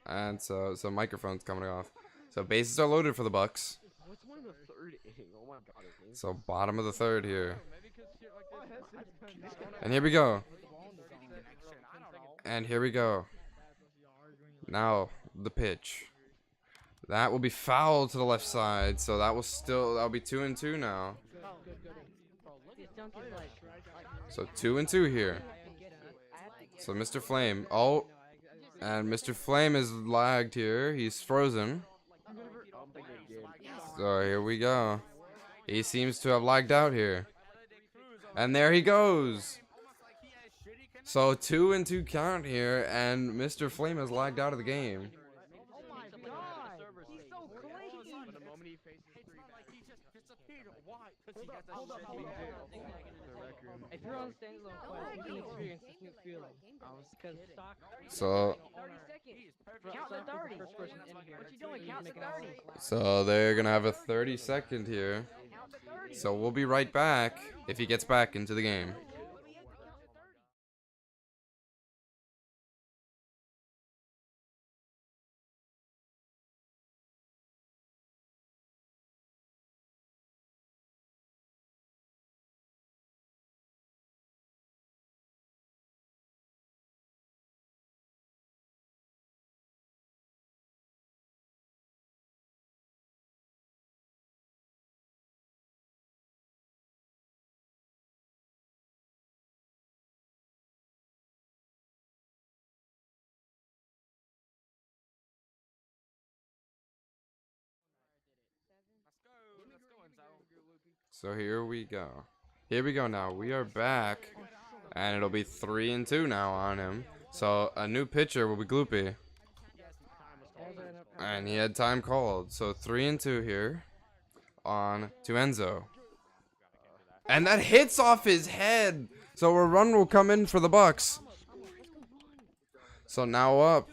And so microphone's coming off. So bases are loaded for the Bucks. What's one of the third inning? Oh my god. So bottom of the third here. And here we go. And here we go. Now the pitch. That will be fouled to the left side. So that'll be 2-2 now. So 2-2 here. So Mr. Flame. Oh, and Mr. Flame is lagged here. He's frozen. So here we go. He seems to have lagged out here. And there he goes. So 2-2 count here, and Mr. Flame has lagged out of the game. Oh my god. He's so clean. But the moment he faces three batters, He just disappeared. Why? Because he got that Hold up, shit. hold up. If you're on stands on class, you can experience this new feeling. Because stock. So 30 seconds. Count the 30. First person in here. What you doing? Count the 30. so they're gonna have a 30-second here. Count the 30. So we'll be right back if he gets back into the game. Let's go, Enzo. So here we go. Here we go now. We are back. And it'll be 3-2 now on him. So a new pitcher will be Gloopy. And he had time called. So 3-2 here on to Enzo. And that hits off his head. So a run will come in for the Bucks. So now up.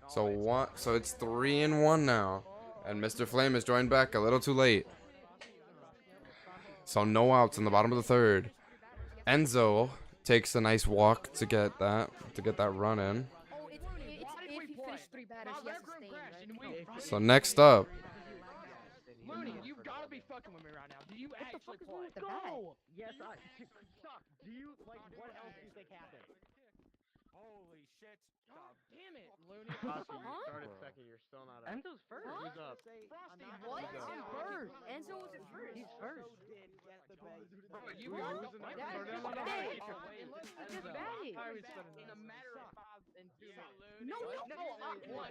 So it's 3-1 now. And Mr. Flame is joined back a little too late. So no outs in the bottom of the third. Enzo takes a nice walk to get that run in. Oh, it's if he finished 3 batters, he has to stay, right? So next up, Looney, you gotta be fucking with me right now. Do you actually play? The bat. Yes, Suck. Do you like what else do you think happened? Holy shit. God damn it, Looney. Frosty, you started second. You're still not up. Enzo's first. Who's up? Frosty, What? Who's up? I'm first. Enzo was at first. He's first. Bro, you What? were That started is on the bad. right. Unless he just batted. In a matter of 5 and 2 minutes. No,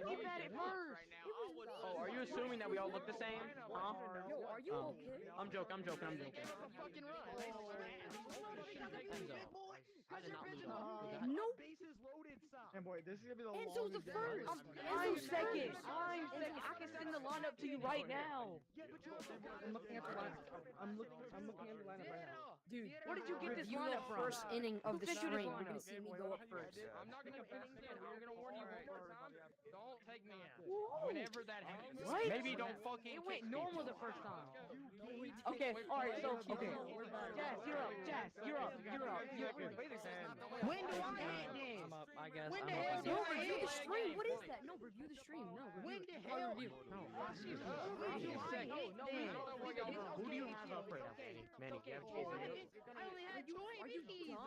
he batted first. Oh, are you you assuming that we all look the same? Huh? Yo, are you okay? I'm joking. Fucking run. Enzo, I did not lose. No. Bases loaded, son. And boy, this is gonna be the Enzo's the longest first. day. I'm second. I'm second. I can send the lineup to you right now. I'm looking at the lineup. I'm looking at the lineup right now. Dude, where did you get this Review lineup the from? first inning of the Who sent you this stream. You're lineup? gonna see me go up first. I'm not gonna finish it. I'm gonna warn you one more time. Don't take me out. Whenever that happens. What? Maybe don't fucking. It went normal the first time. Okay, Okay, alright, so, okay. Jazz, you're up. Jazz, you're up. When do I hit this? I'm up, I guess. When I'm the up. hell I do guess. I Review hit the stream. What is that? No, review the stream. No, review. When the Oh, hell? review. No. Who do you have up right now, Manny? Manny, you have Chase in you? I only had two ABCs.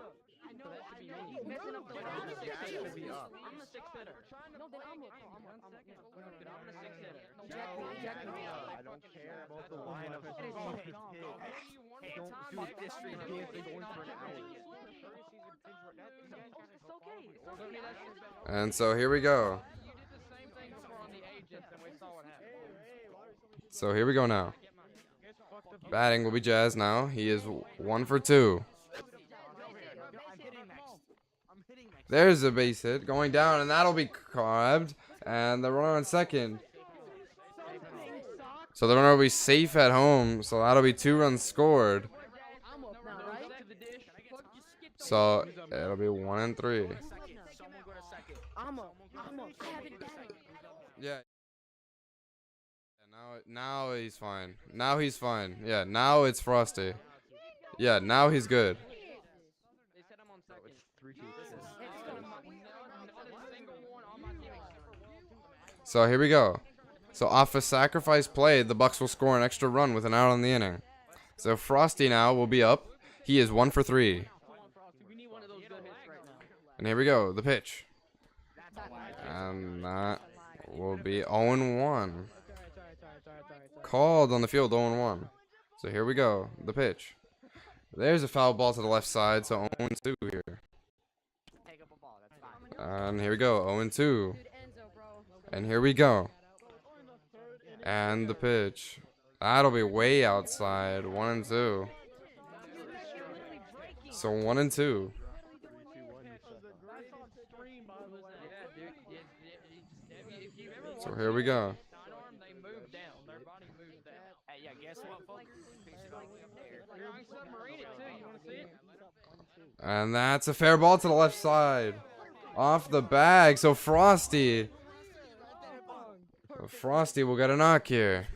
I know, that should be I know. me. You messing up the But I'm the lineup. sixth hitter. I'm the sixth hitter. No, then I'm up. I'm up. I'm the sixth hitter. Jack me up. I don't care about the lineup. Don't do this stream again if they're going for an hour. It's okay. It's okay. And so here we go. You did the same thing before on the agents, and we saw what happened. So here we go now. Batting will be Jazz now. He is 1 for 2. There's a base hit going down, and that'll be grabbed. And the runner on second. So the runner will be safe at home. So that'll be 2 runs scored. I'm up now, right? So it'll be 1 and 3. I'm up. I'm up. I haven't batted. Yeah. Now he's fine. Now he's fine. Yeah, now it's Frosty. Yeah, now he's good. They said I'm on second. So here we go. So off a sacrifice play, the Bucks will score an extra run with an out on the inning. So Frosty now will be up. He is 1 for 3. We need one of those good hits right now. And here we go, the pitch. And that will be 0-1. Called on the field 0-1. So here we go, the pitch. There's a foul ball to the left side, so 0-2 here. Take up a ball, that's fine. And here we go, 0-2. And here we go. And the pitch. That'll be way outside, 1-2. So 1-2. So here we go. They moved down. Their body moved down. Hey, yeah, guess what, folks? I submarine it too. You want to see it? And that's a fair ball to the left side. Off the bag. So Frosty. Frosty will get a knock here.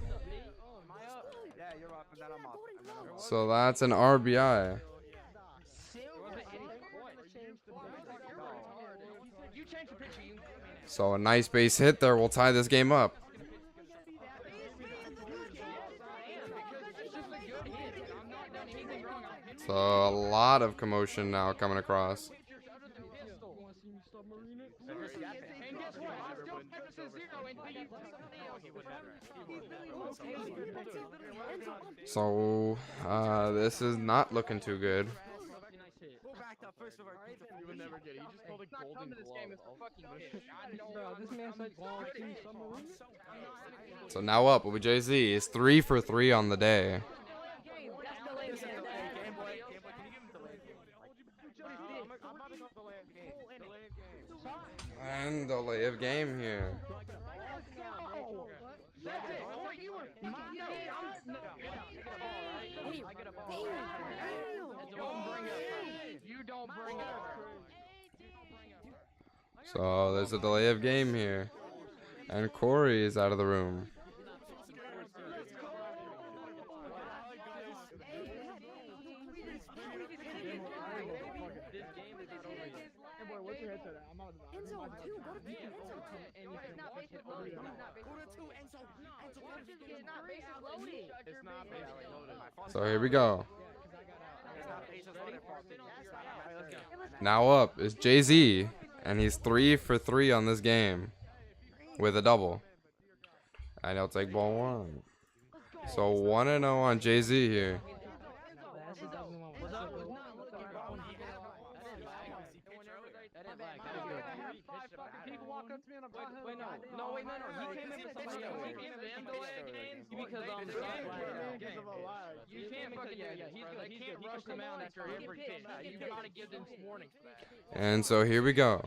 So that's an RBI. So a nice base hit there will tie this game up. So a lot of commotion now coming across. So this is not looking too good. So now up will be Jay-Z. Is 3 for 3 on the day. And delay of game here. So there's a delay of game here. And Corey is out of the room. So here we go. Now up is Jay-Z, and he's 3 for 3 on this game with a double. And he'll take ball 1. So 1-0 on Jay-Z here. He's good. They can't rush them out after every pitch. You gotta give them warning for that. And so here we go.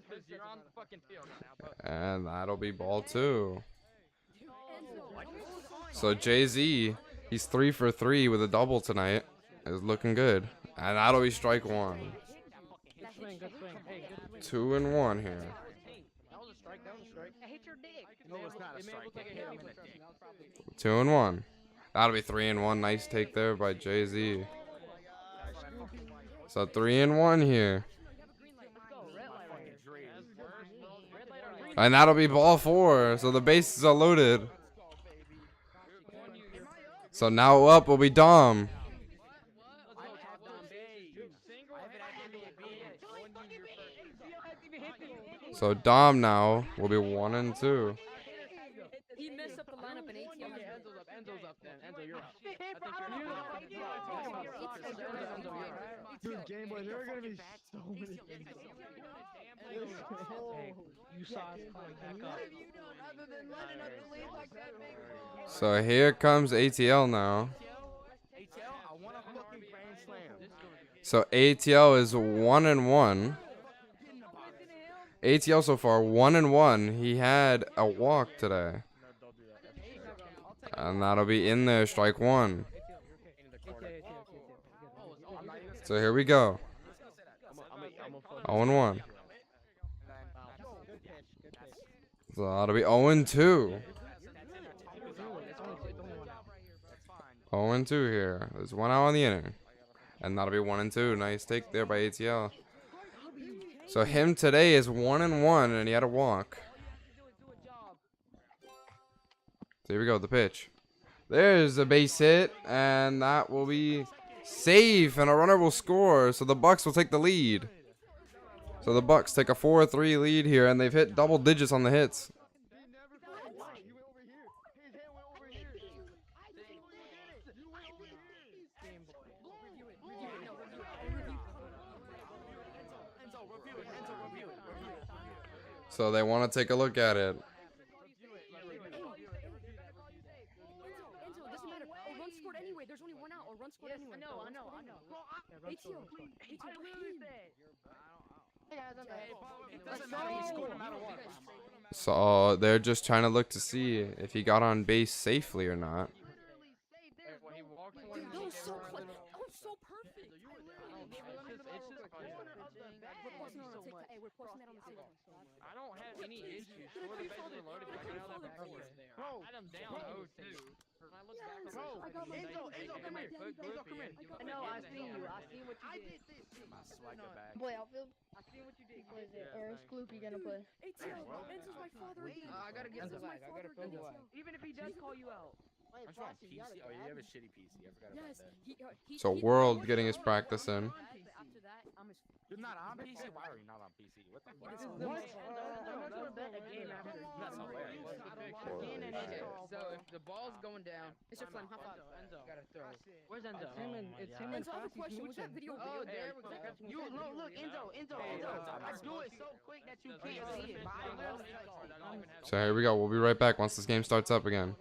Because you're on the fucking field now. And that'll be ball 2. So Jay-Z, he's 3 for 3 with a double tonight. Is looking good. And that'll be strike 1. Good swing, good swing. Hey, good swing. 2 and 1 here. That was a strike. That was a strike. I hit your dick. No, it's not a strike. Like a Hit him hit. in the dick. 2 and 1. That'll be 3 and 1. Nice take there by Jay-Z. So 3 and 1 here. And that'll be ball 4. So the bases are loaded. So now up will be Dom. So Dom now will be 1 and 2. He messed up the lineup in 18. Enzo's up then. Enzo, you're up. Dude, Game Boy, there are gonna be so many things. You saw us coming back up. So here comes ATL now. I want a fucking grand slam. So ATL is 1 and 1. ATL so far 1 and 1. He had a walk today. And that'll be in there, strike 1. So here we go. 0 and 1. So that'll be 0 and 2. 0 and 2 here. There's 1 out on the inning. And that'll be 1 and 2. Nice take there by ATL. So him today is 1 and 1, and he had a walk. So here we go, the pitch. There's a base hit, and that will be safe, and a runner will score. So the Bucks will take the lead. So the Bucks take a 4-3 lead here, and they've hit double digits on the hits. So they want to take a look at it. Enzo, doesn't matter. A run scored anyway. There's only 1 out. A run scored anyway. I know. ATL. I literally said. It doesn't matter. He scored no matter what. So they're just trying to look to see if he got on base safely or not. When he walked one, Dude, that was so quick. That was so perfect. We're posting that on the signal. I don't have any issues. Score the bases are loaded. I can tell that before. I had him down 0-2. When I look back on the Enzo, come here. Enzo, come here. I know, I seen you. I seen what you did. My swagger back. Boy, outfield. I seen what you did. What is it? Or is Kloopy gonna play? ATL. Enzo's my father again. I gotta get the flag. I gotta fill the flag. Even if he does call you out. What's wrong? PC? Oh, you have a shitty PC. I forgot about Yes. that. So World getting his practice in. After that, I'm his. You're not on PC? Why are you not on PC? What the fuck? So if the ball's going down, it's your flame. High five. Enzo. Gotta throw. Where's Enzo? It's him and Enzo, I have a Fastie's question. moving. What's that video? Oh, there we go. You look, Enzo. I do it so quick that you can't see it. So here we go. We'll be right back once this game starts up again.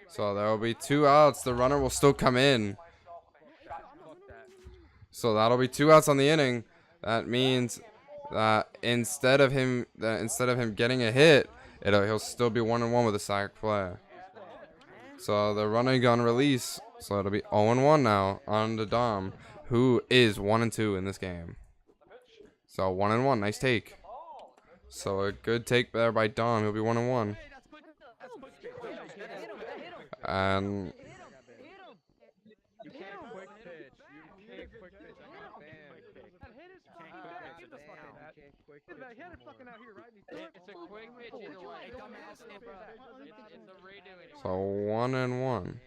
So there will be 2 outs. The runner will still come in. So that'll be 2 outs on the inning. That means that instead of him getting a hit, he'll still be 1-1 with a sac fly. So the running gun release. So it'll be 0-1 now on the Dom, who is 1-2 in this game. So 1-1, nice take. So a good take there by Dom. He'll be 1-1. And You can't quick pitch. You can't quick pitch. I got banned. It's a quick pitch either way. It's a redoing. so 1-1.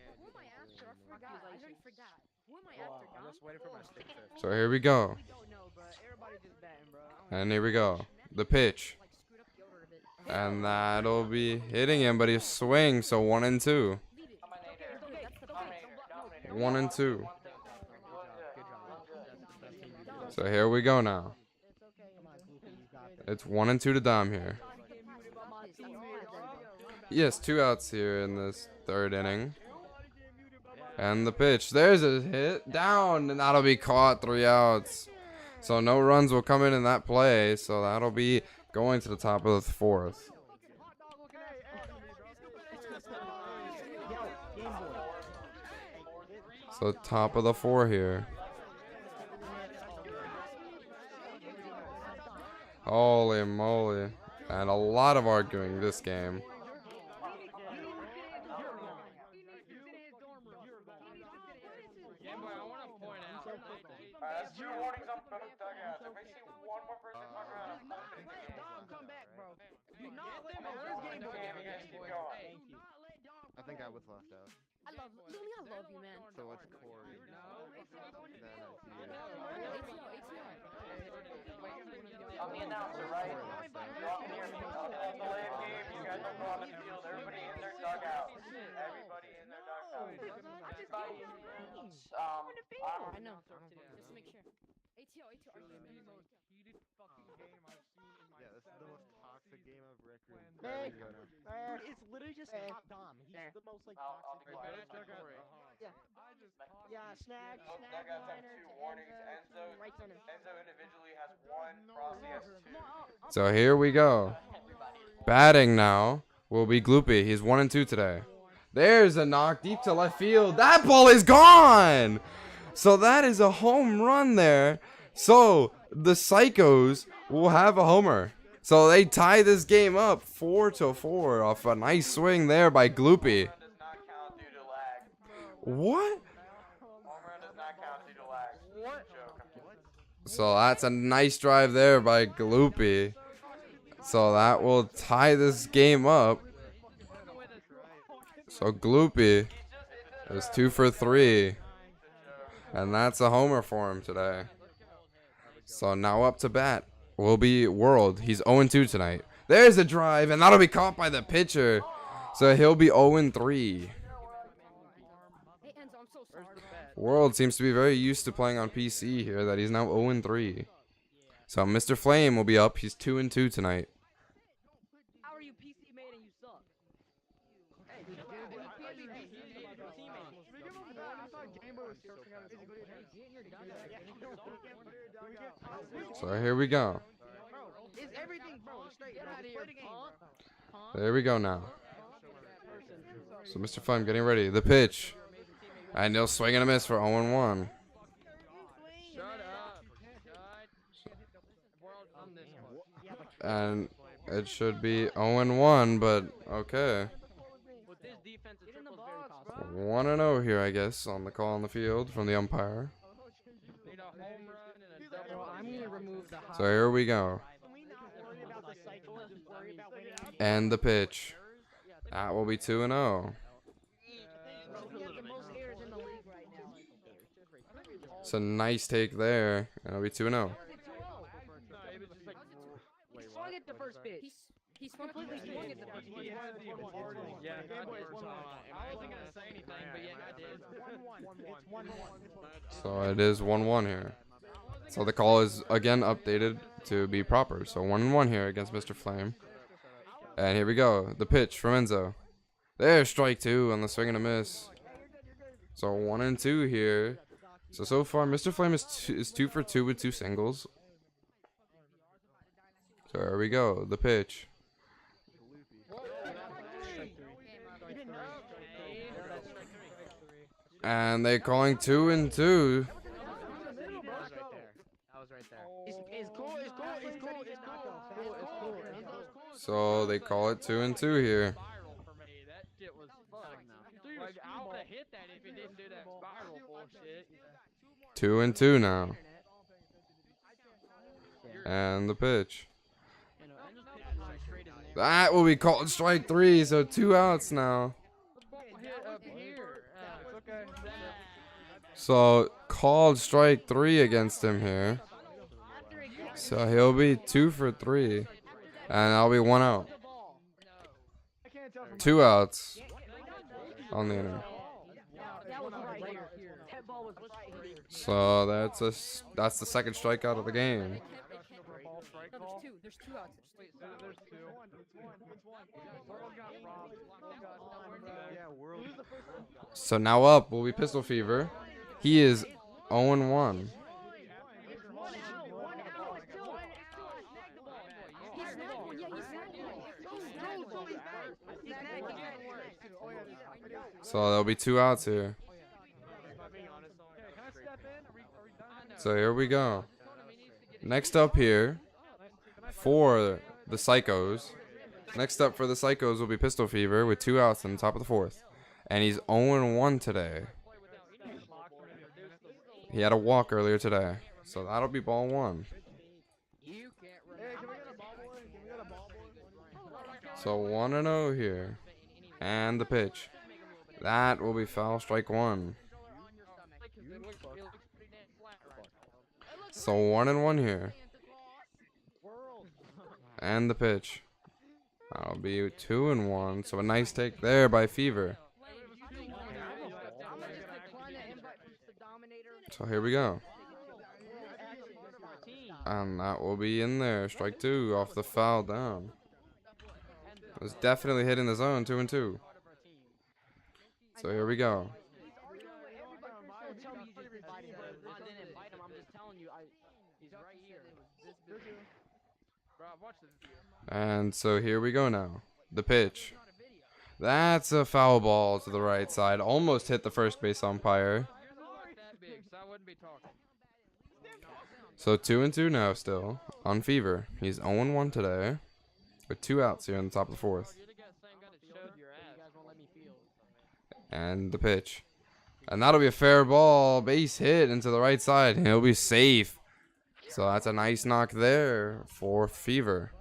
So here we go. And here we go. The pitch. And that'll be hitting him, but he swings. So 1-2. 1-2. So here we go now. It's 1-2 to Dom here. Yes, 2 outs here in this 3rd inning. And the pitch. There's a hit. Down. And that'll be caught. 3 outs. So no runs will come in that play. So that'll be going to the top of the 4th. So top of the 4 here. Holy moly. And a lot of arguing this game. Gameboy, I want to point out. That's 2 warnings on both dugouts. If I see one more person fuck around, I'm not gonna get Come back, bro. Do I'm not let gonna Dom go game against keep going. Do not let Dom I think I was left out. I love Looney. I love you, man. So it's Corey. And then I'm the announcer, right? You all can hear me. It's a delay of game. You guys don't go on the field. Everybody in their dugout. Everybody in their dugout. I know. Just to make sure. ATO, are you yeah, this is the most toxic game of record. Hey. Dude, It's literally just top Dom. He's the most like I'll toxic. be quiet. Yeah, snag, Both snag dugouts have liners, 2 warnings. and right center. Enzo individually has 1. Frosty has 2. So here we go. Batting now will be Gloopy. He's 1-2 today. There's a knock deep to left field. That ball is gone. So that is a home run there. So the Psychos will have a homer. So they tie this game up 4-4 off a nice swing there by Gloopy. Does not count due to lag. What? Home run does not count due to lag. What? Joke. So that's a nice drive there by Gloopy. So that will tie this game up. So Gloopy is 2 for 3. And that's a homer for him today. So now up to bat will be World. He's 0-2 tonight. There's a drive, and that'll be caught by the pitcher. So he'll be 0-3. Hey, Enzo, I'm so sorry. World seems to be very used to playing on PC here, that he's now 0-3. So Mr. Flame will be up. He's 2-2 tonight. How are you PC made and you suck? So here we go. It's everything, bro. Straight. Get out of here. Play the game, bro. There we go now. So Mr. Flame getting ready. The pitch. And he'll swing and a miss for 0-1. Shut up. World, I'm this close. And it should be 0-1, but okay. With this defense, a triple is very possible. 1-0 here, I guess, on the call on the field from the umpire. Need a home run and a double. I'm gonna remove the So here we go. Can we not worry about the cycle and just worry about winning? And the pitch. That will be 2-0. Bro, we have the most errors in the league right now. It's a nice take there. And it'll be 2-0. No, it was just like. He swung at the first pitch. He's one Completely swung at the first pitch. Yeah, I wasn't gonna say anything, but yeah, I did. It's 1-1. So it is 1-1 here. So the call is again updated to be proper. So 1-1 here against Mr. Flame. And here we go. The pitch from Enzo. There's strike 2 on the swing and a miss. So 1-2 here So far, Mr. Flame is 2 for 2 with 2 singles. So there we go. The pitch. And they're calling 2 and 2. That was right there. It's cool. It's cool. It's cool. It's cool. It's cool. So they call it 2 and 2 here. Spiral for me. That shit was fucked. Dude, like, I would have hit that if he didn't do that spiral bullshit. 2 and 2 now. And the pitch. That will be called strike 3. So 2 outs now. Hit up here. So called strike 3 against him here. So he'll be 2 for 3. And I'll be 1 out. 2 outs on the inning. So that's the second strikeout of the game. No, there's two outs. So now up will be Pistol Fever. He is 0 and 1. So there'll be 2 outs here. So here we go. Next up here for the Psychos. Next up for the Psychos will be Pistol Fever with 2 outs in the top of the 4th. And he's 0 and 1 today. He had a walk earlier today. So that'll be ball 1. So 1 and 0 here. And the pitch. That will be foul, strike 1. So 1 and 1 here. And the pitch. That'll be 2 and 1. So a nice take there by Fever. So here we go. And that will be in there. Strike 2 off the foul down. It was definitely hitting the zone. 2 and 2. So here we go. And so here we go now. The pitch. That's a foul ball to the right side. Almost hit the first base umpire. So 2 and 2 now still on Fever. He's 0 and 1 today. With 2 outs here in the top of the 4th. And the pitch. And that'll be a fair ball. Base hit into the right side. And he'll be safe. So that's a nice knock there for Fever.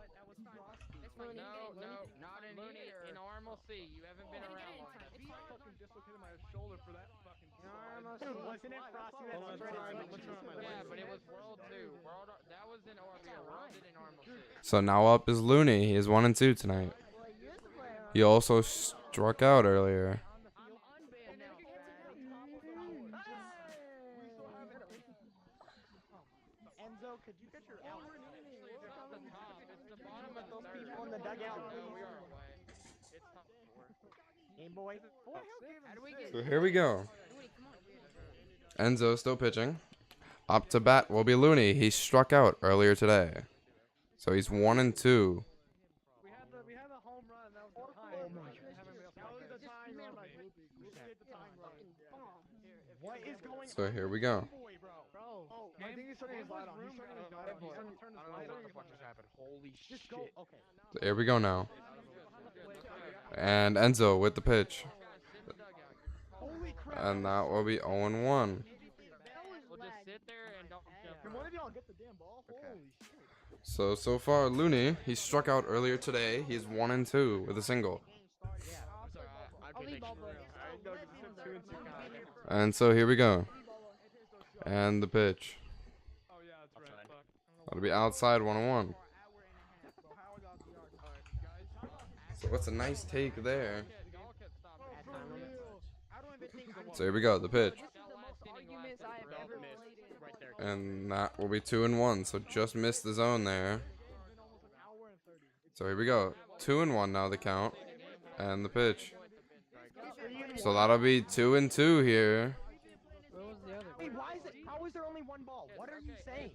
So now up is Looney. He is 1 and 2 tonight. He also struck out earlier. Enzo, could you get your those people in the dugout? Game boy. So here we go. Enzo still pitching. Up to bat will be Looney. He struck out earlier today. So he's 1 and 2. We had a home run. That was the time run. What is going on? So here we go. Oh, I think he's turning his light on. He's turning his light on. He's turning his light on. Holy shit. Okay. So here we go now. And Enzo with the pitch. And that will be 0 and 1. We'll just sit there and don't jump. Can one of y'all get the damn ball? Holy shit. So far Looney, he struck out earlier today. He's 1 and 2 with a single. And so here we go. And the pitch. That'll be outside 1 and 1. So what's a nice take there? So here we go, the pitch. And that will be 2 and 1. So just missed the zone there. So here we go. 2 and 1 now the count. And the pitch. So that'll be 2 and 2 here. Where was the other? Why is is there only one ball? What are you saying?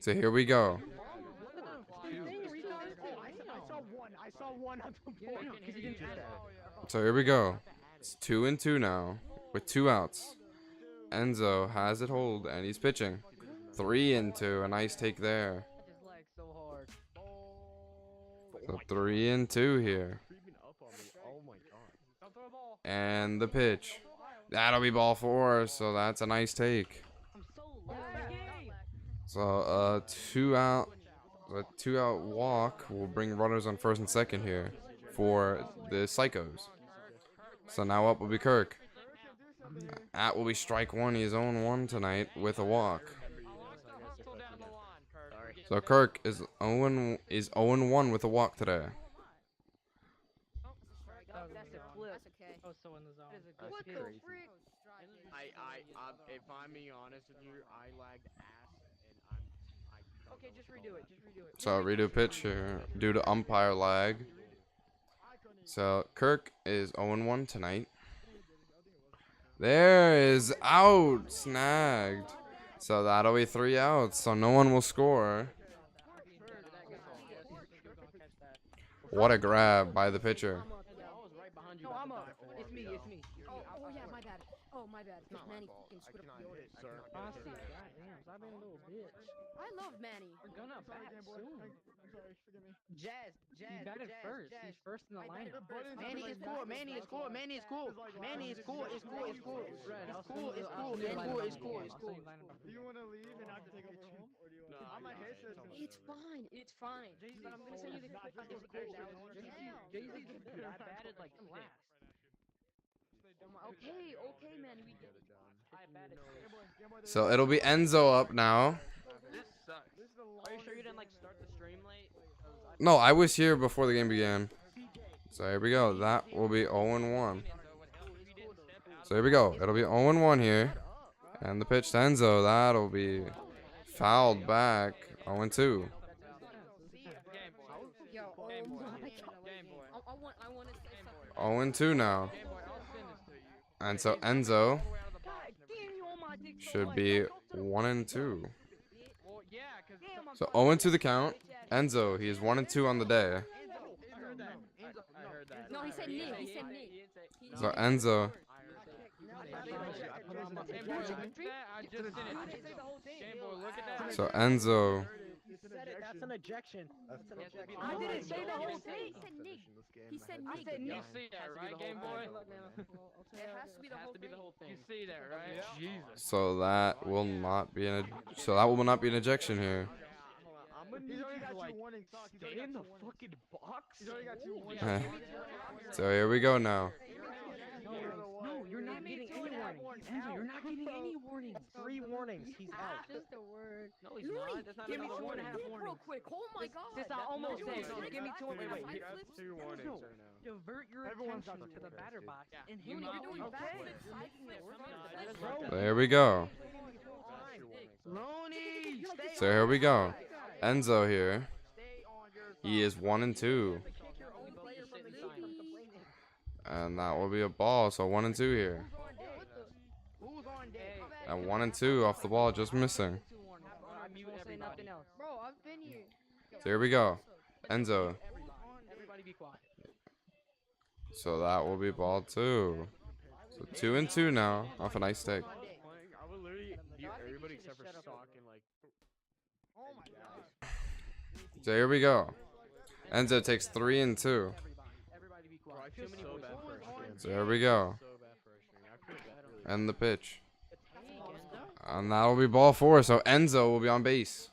So here we go. I saw one on the board. So here we go. It's 2-2 now with 2 outs. Enzo has it hold and he's pitching. 3-2, a nice take there. I just lag so hard. So 3-2 here. Creeping up on me. Oh my god. And the pitch. That'll be ball 4, so that's a nice take. I'm so laggy. So a 2 out walk will bring runners on first and second here for the Psychos. So now up will be Kirk. At will be strike 1. He is 0-1 tonight with a walk. So Kirk is 0-1 with a walk today. That's a flip. That's okay. Oh, so in the zone. What the frick? If I'm being honest with you, I lagged ass, and I Okay, just redo it. Just redo it. So redo pitch here due to umpire lag. So Kirk is 0-1 tonight. There is out, snagged. So that'll be 3 outs. So no one will score. What a grab by the pitcher. No, I'm up. It's me. Oh yeah, my bad. Oh my bad. Because Manny fucking screwed up the order. Honestly, goddamn, I've been a little bitch. I love Manny. We're gonna bat soon. Jazz. He batted first. He's first in the lineup. Manny is cool. Manny is cool. Manny is cool. Manny is cool. It's cool. It's cool. Red, I'll It's cool. send you- It's I'll cool. send you It's lineup cool. on It's the cool. game. It's I'll cool. send you lineup on the Do you game. want to leave and I can take over home? Or do you want No, to my head says It's fine. It's fine. But I'm gonna send you the clip of the score. Jay-Z did good. I batted like last. Okay, Manny. We did. I batted first. So it'll be Enzo up now. This sucks. Are you sure you didn't like start the stream late? No, I was here before the game began. So here we go. That will be 0-1. So here we go. It'll be 0-1 here. And the pitch to Enzo. That'll be fouled back. 0-2. Yo, oh Game boy. my Game boy. I want to say something. 0-2 now. Game boy, I'll send this to you. And so Enzo should be 1-2. Well, yeah, because So 0-2 the count. Enzo, he is 1-2 on the day. I heard that. I heard that. No, he said Nick. He said Nick. So Enzo. Game boy, look at that. I just sent it. Game boy, look at that. So Enzo. That's an ejection. I didn't say the whole thing. He said Nick. He said I Nick. said You Nick. see that, right, Game boy? It has to be the Has whole to be the thing. whole thing. You see that, right? Jesus. So that will not be an. So that will not be an ejection here. I'm gonna need He's already you got to two like warnings. Talk. He's stay already in the got two warnings. fucking box. He's already got 2 warnings. So here we go now. No, you're not getting any warnings. Enzo, you're not getting any warnings. 3 warnings. He's out. Just a word. No, he's Looney, not. That's not give me another 2 and a warning. half warnings. Real quick. Oh my god. This I almost No, said. no, Give me 2 and wait, wait. wait. That's 2 warnings No. right now. Divert your Everyone's got attention the to the batter box and Looney, hit you're doing out. backflip side flip. So here we go. Looney, stay So here we go. Enzo here. He is 1-2. And that will be a ball. So 1-2 here. Who's on deck? And 1-2 off the ball, just missing. You won't say nothing else. Bro, I've been here. So here we go. Enzo. Everybody be quiet. So that will be ball 2. So 2-2 now off a nice take. I would literally mute everybody except for Stock and like. Oh my god. So here we go. Enzo takes 3-2. Everybody be Bro, quiet. I feel so bad for a stream. So here we go. So bad for a stream. I feel bad. And the pitch. And that'll be ball 4. So Enzo will be on base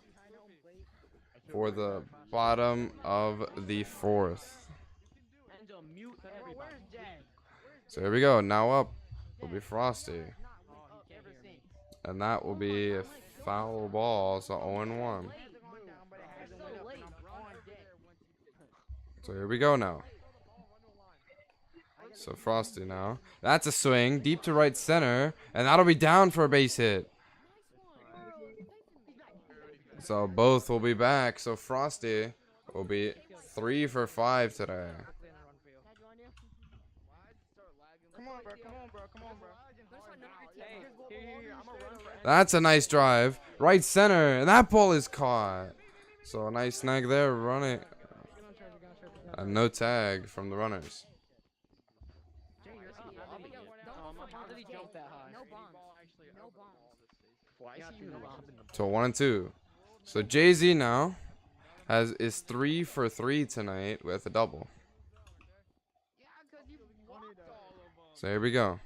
for the bottom of the 4th. Enzo, mute everybody. So here we go. Now up will be Frosty. Oh, he can't hear me. And that will be a foul ball. So 0-1. So here we go now. So Frosty now. That's a swing. Deep to right center. And that'll be down for a base hit. So both will be back. So Frosty will be 3 for 5 today. Come on, bro. Come on, bro. Come on, bro. There's another That's a nice drive. Right center. And that ball is caught. So a nice snag there. Run it. And no tag from the runners. How did he jump that high? No bombs. No bombs. So 1 and 2. So Jay-Z now is 3 for 3 tonight with a double. So here we go.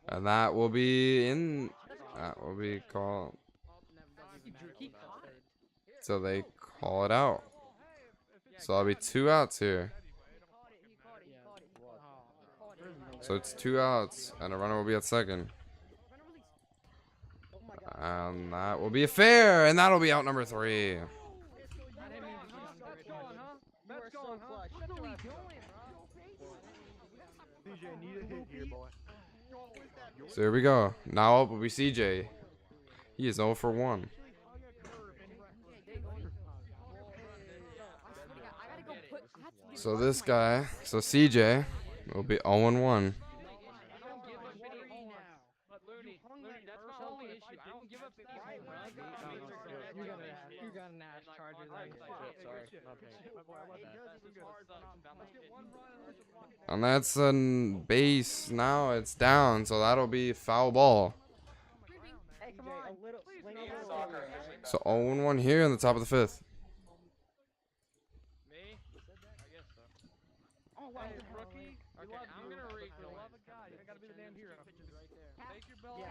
And that will be in. That will be called. So they call it out. So that'll be 2 outs here. So it's 2 outs, and a runner will be at second. And that will be a fair, and that'll be out number 3. So here we go. Now up will be CJ. He is 0 for 1. So this guy, so CJ, will be 0 and 1. You got an ass charger And that's a base. Now it's down, so that'll be foul ball. So 0 and 1 here in the top of the 5th. Me? I guess so. Oh, wow, rookie? Okay, I'm gonna read. Love a guy. You gotta be the damn hero. Take your belt.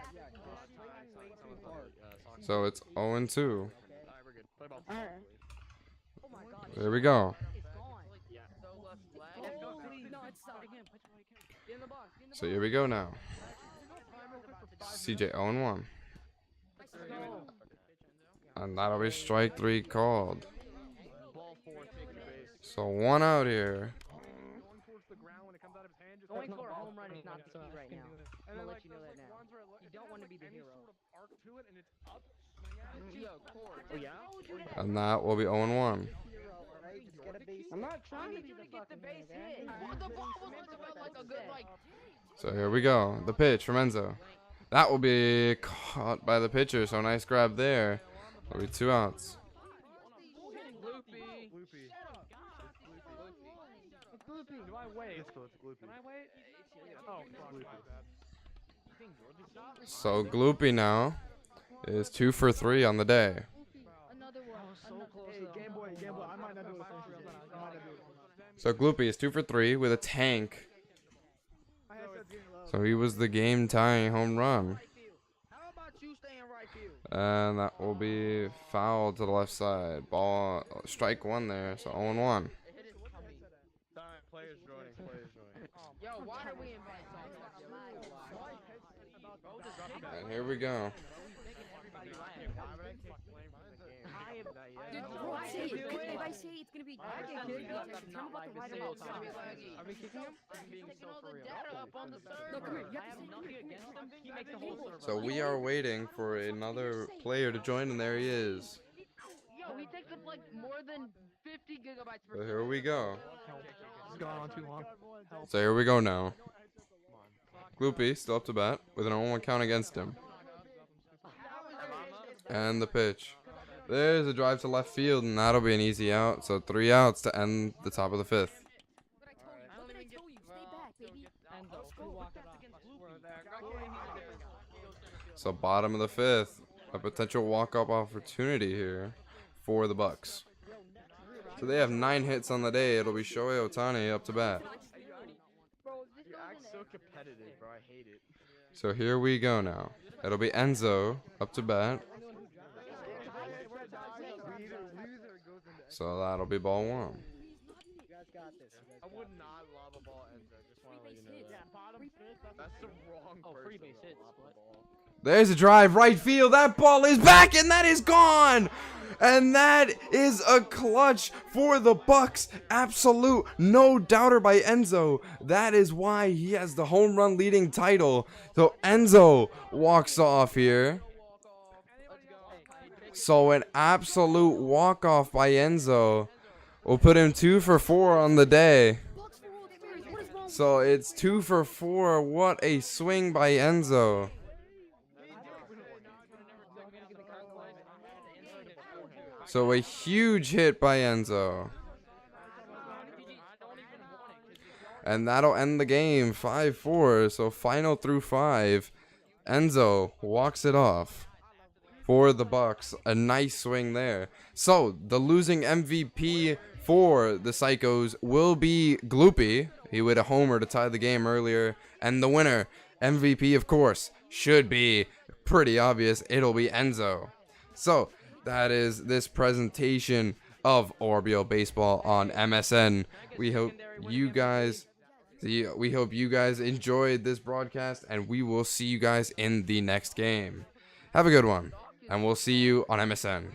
So it's 0 and 2. Alright, we're good. Play ball. There we go. So here we go now. CJ 0 and 1. And that'll be strike 3 called. So 1 out here. Going for a home run is not the key right now. I'm gonna let you know that now. You don't want to be the hero. And that will be 0 and 1. I'm not trying to get the base hit. The ball was like a good So here we go. The pitch from Enzo. That will be caught by the pitcher. So nice grab there. That'll be 2 outs. Do I wait? Can I wait? Oh, So Gloopy now is 2 for 3 on the day. Another one. Game Boy, I might not do it. So Gloopy is 2 for 3 with a tank. So he was the game tying home run. How about you staying right field? And that will be foul to the left side. Ball, strike 1 there. So 0 and 1. players joining. Yo, why are we in And here we go. Dude, bro, I say it. If I say it's gonna be tell him about the right amount. Are we kicking him? I'm being so for real. No, come here. You I have have to nothing against him. He makes the whole server. So we are waiting for another player to join, and there he is. Yo, he takes up like more than 50 gigabytes per So here we go. This is going on too long. So here we go now. Gloopy still up to bat with an 0-1 count against him. And the pitch. There's a drive to left field, and that'll be an easy out. So 3 outs to end the top of the 5th. What did I tell you? Stay back, baby. Enzo, you walk it off. So bottom of the 5th, a potential walk-up opportunity here for the Bucks. So they have 9 hits on the day. It'll be Shohei Ohtani up to bat. You act so competitive, bro. I hate it. So here we go now. It'll be Enzo up to bat. So that'll be ball 1. I would not lob a ball, Enzo. Just want to let you know that. That's the wrong person. free base to hit, lob split. a ball. There's a drive, right field. That ball is back, and that is gone. And that is a clutch for the Bucks. Absolute no doubter by Enzo. That is why he has the home run leading title. So Enzo walks off here. So an absolute walk-off by Enzo will put him 2 for 4 on the day. Bucks for World Series. What is wrong So it's 2 for 4. What a swing by Enzo. So a huge hit by Enzo. And that'll end the game 5-4. So final through 5. Enzo walks it off for the Bucks. A nice swing there. So the losing MVP for the Psychos will be Gloopy. He would a homer to tie the game earlier. And the winner, MVP of course, should be pretty obvious. It'll be Enzo. So that is this presentation of ORBL baseball on MSN. We hope you guys enjoyed this broadcast, and we will see you guys in the next game. Have a good one, and we'll see you on MSN.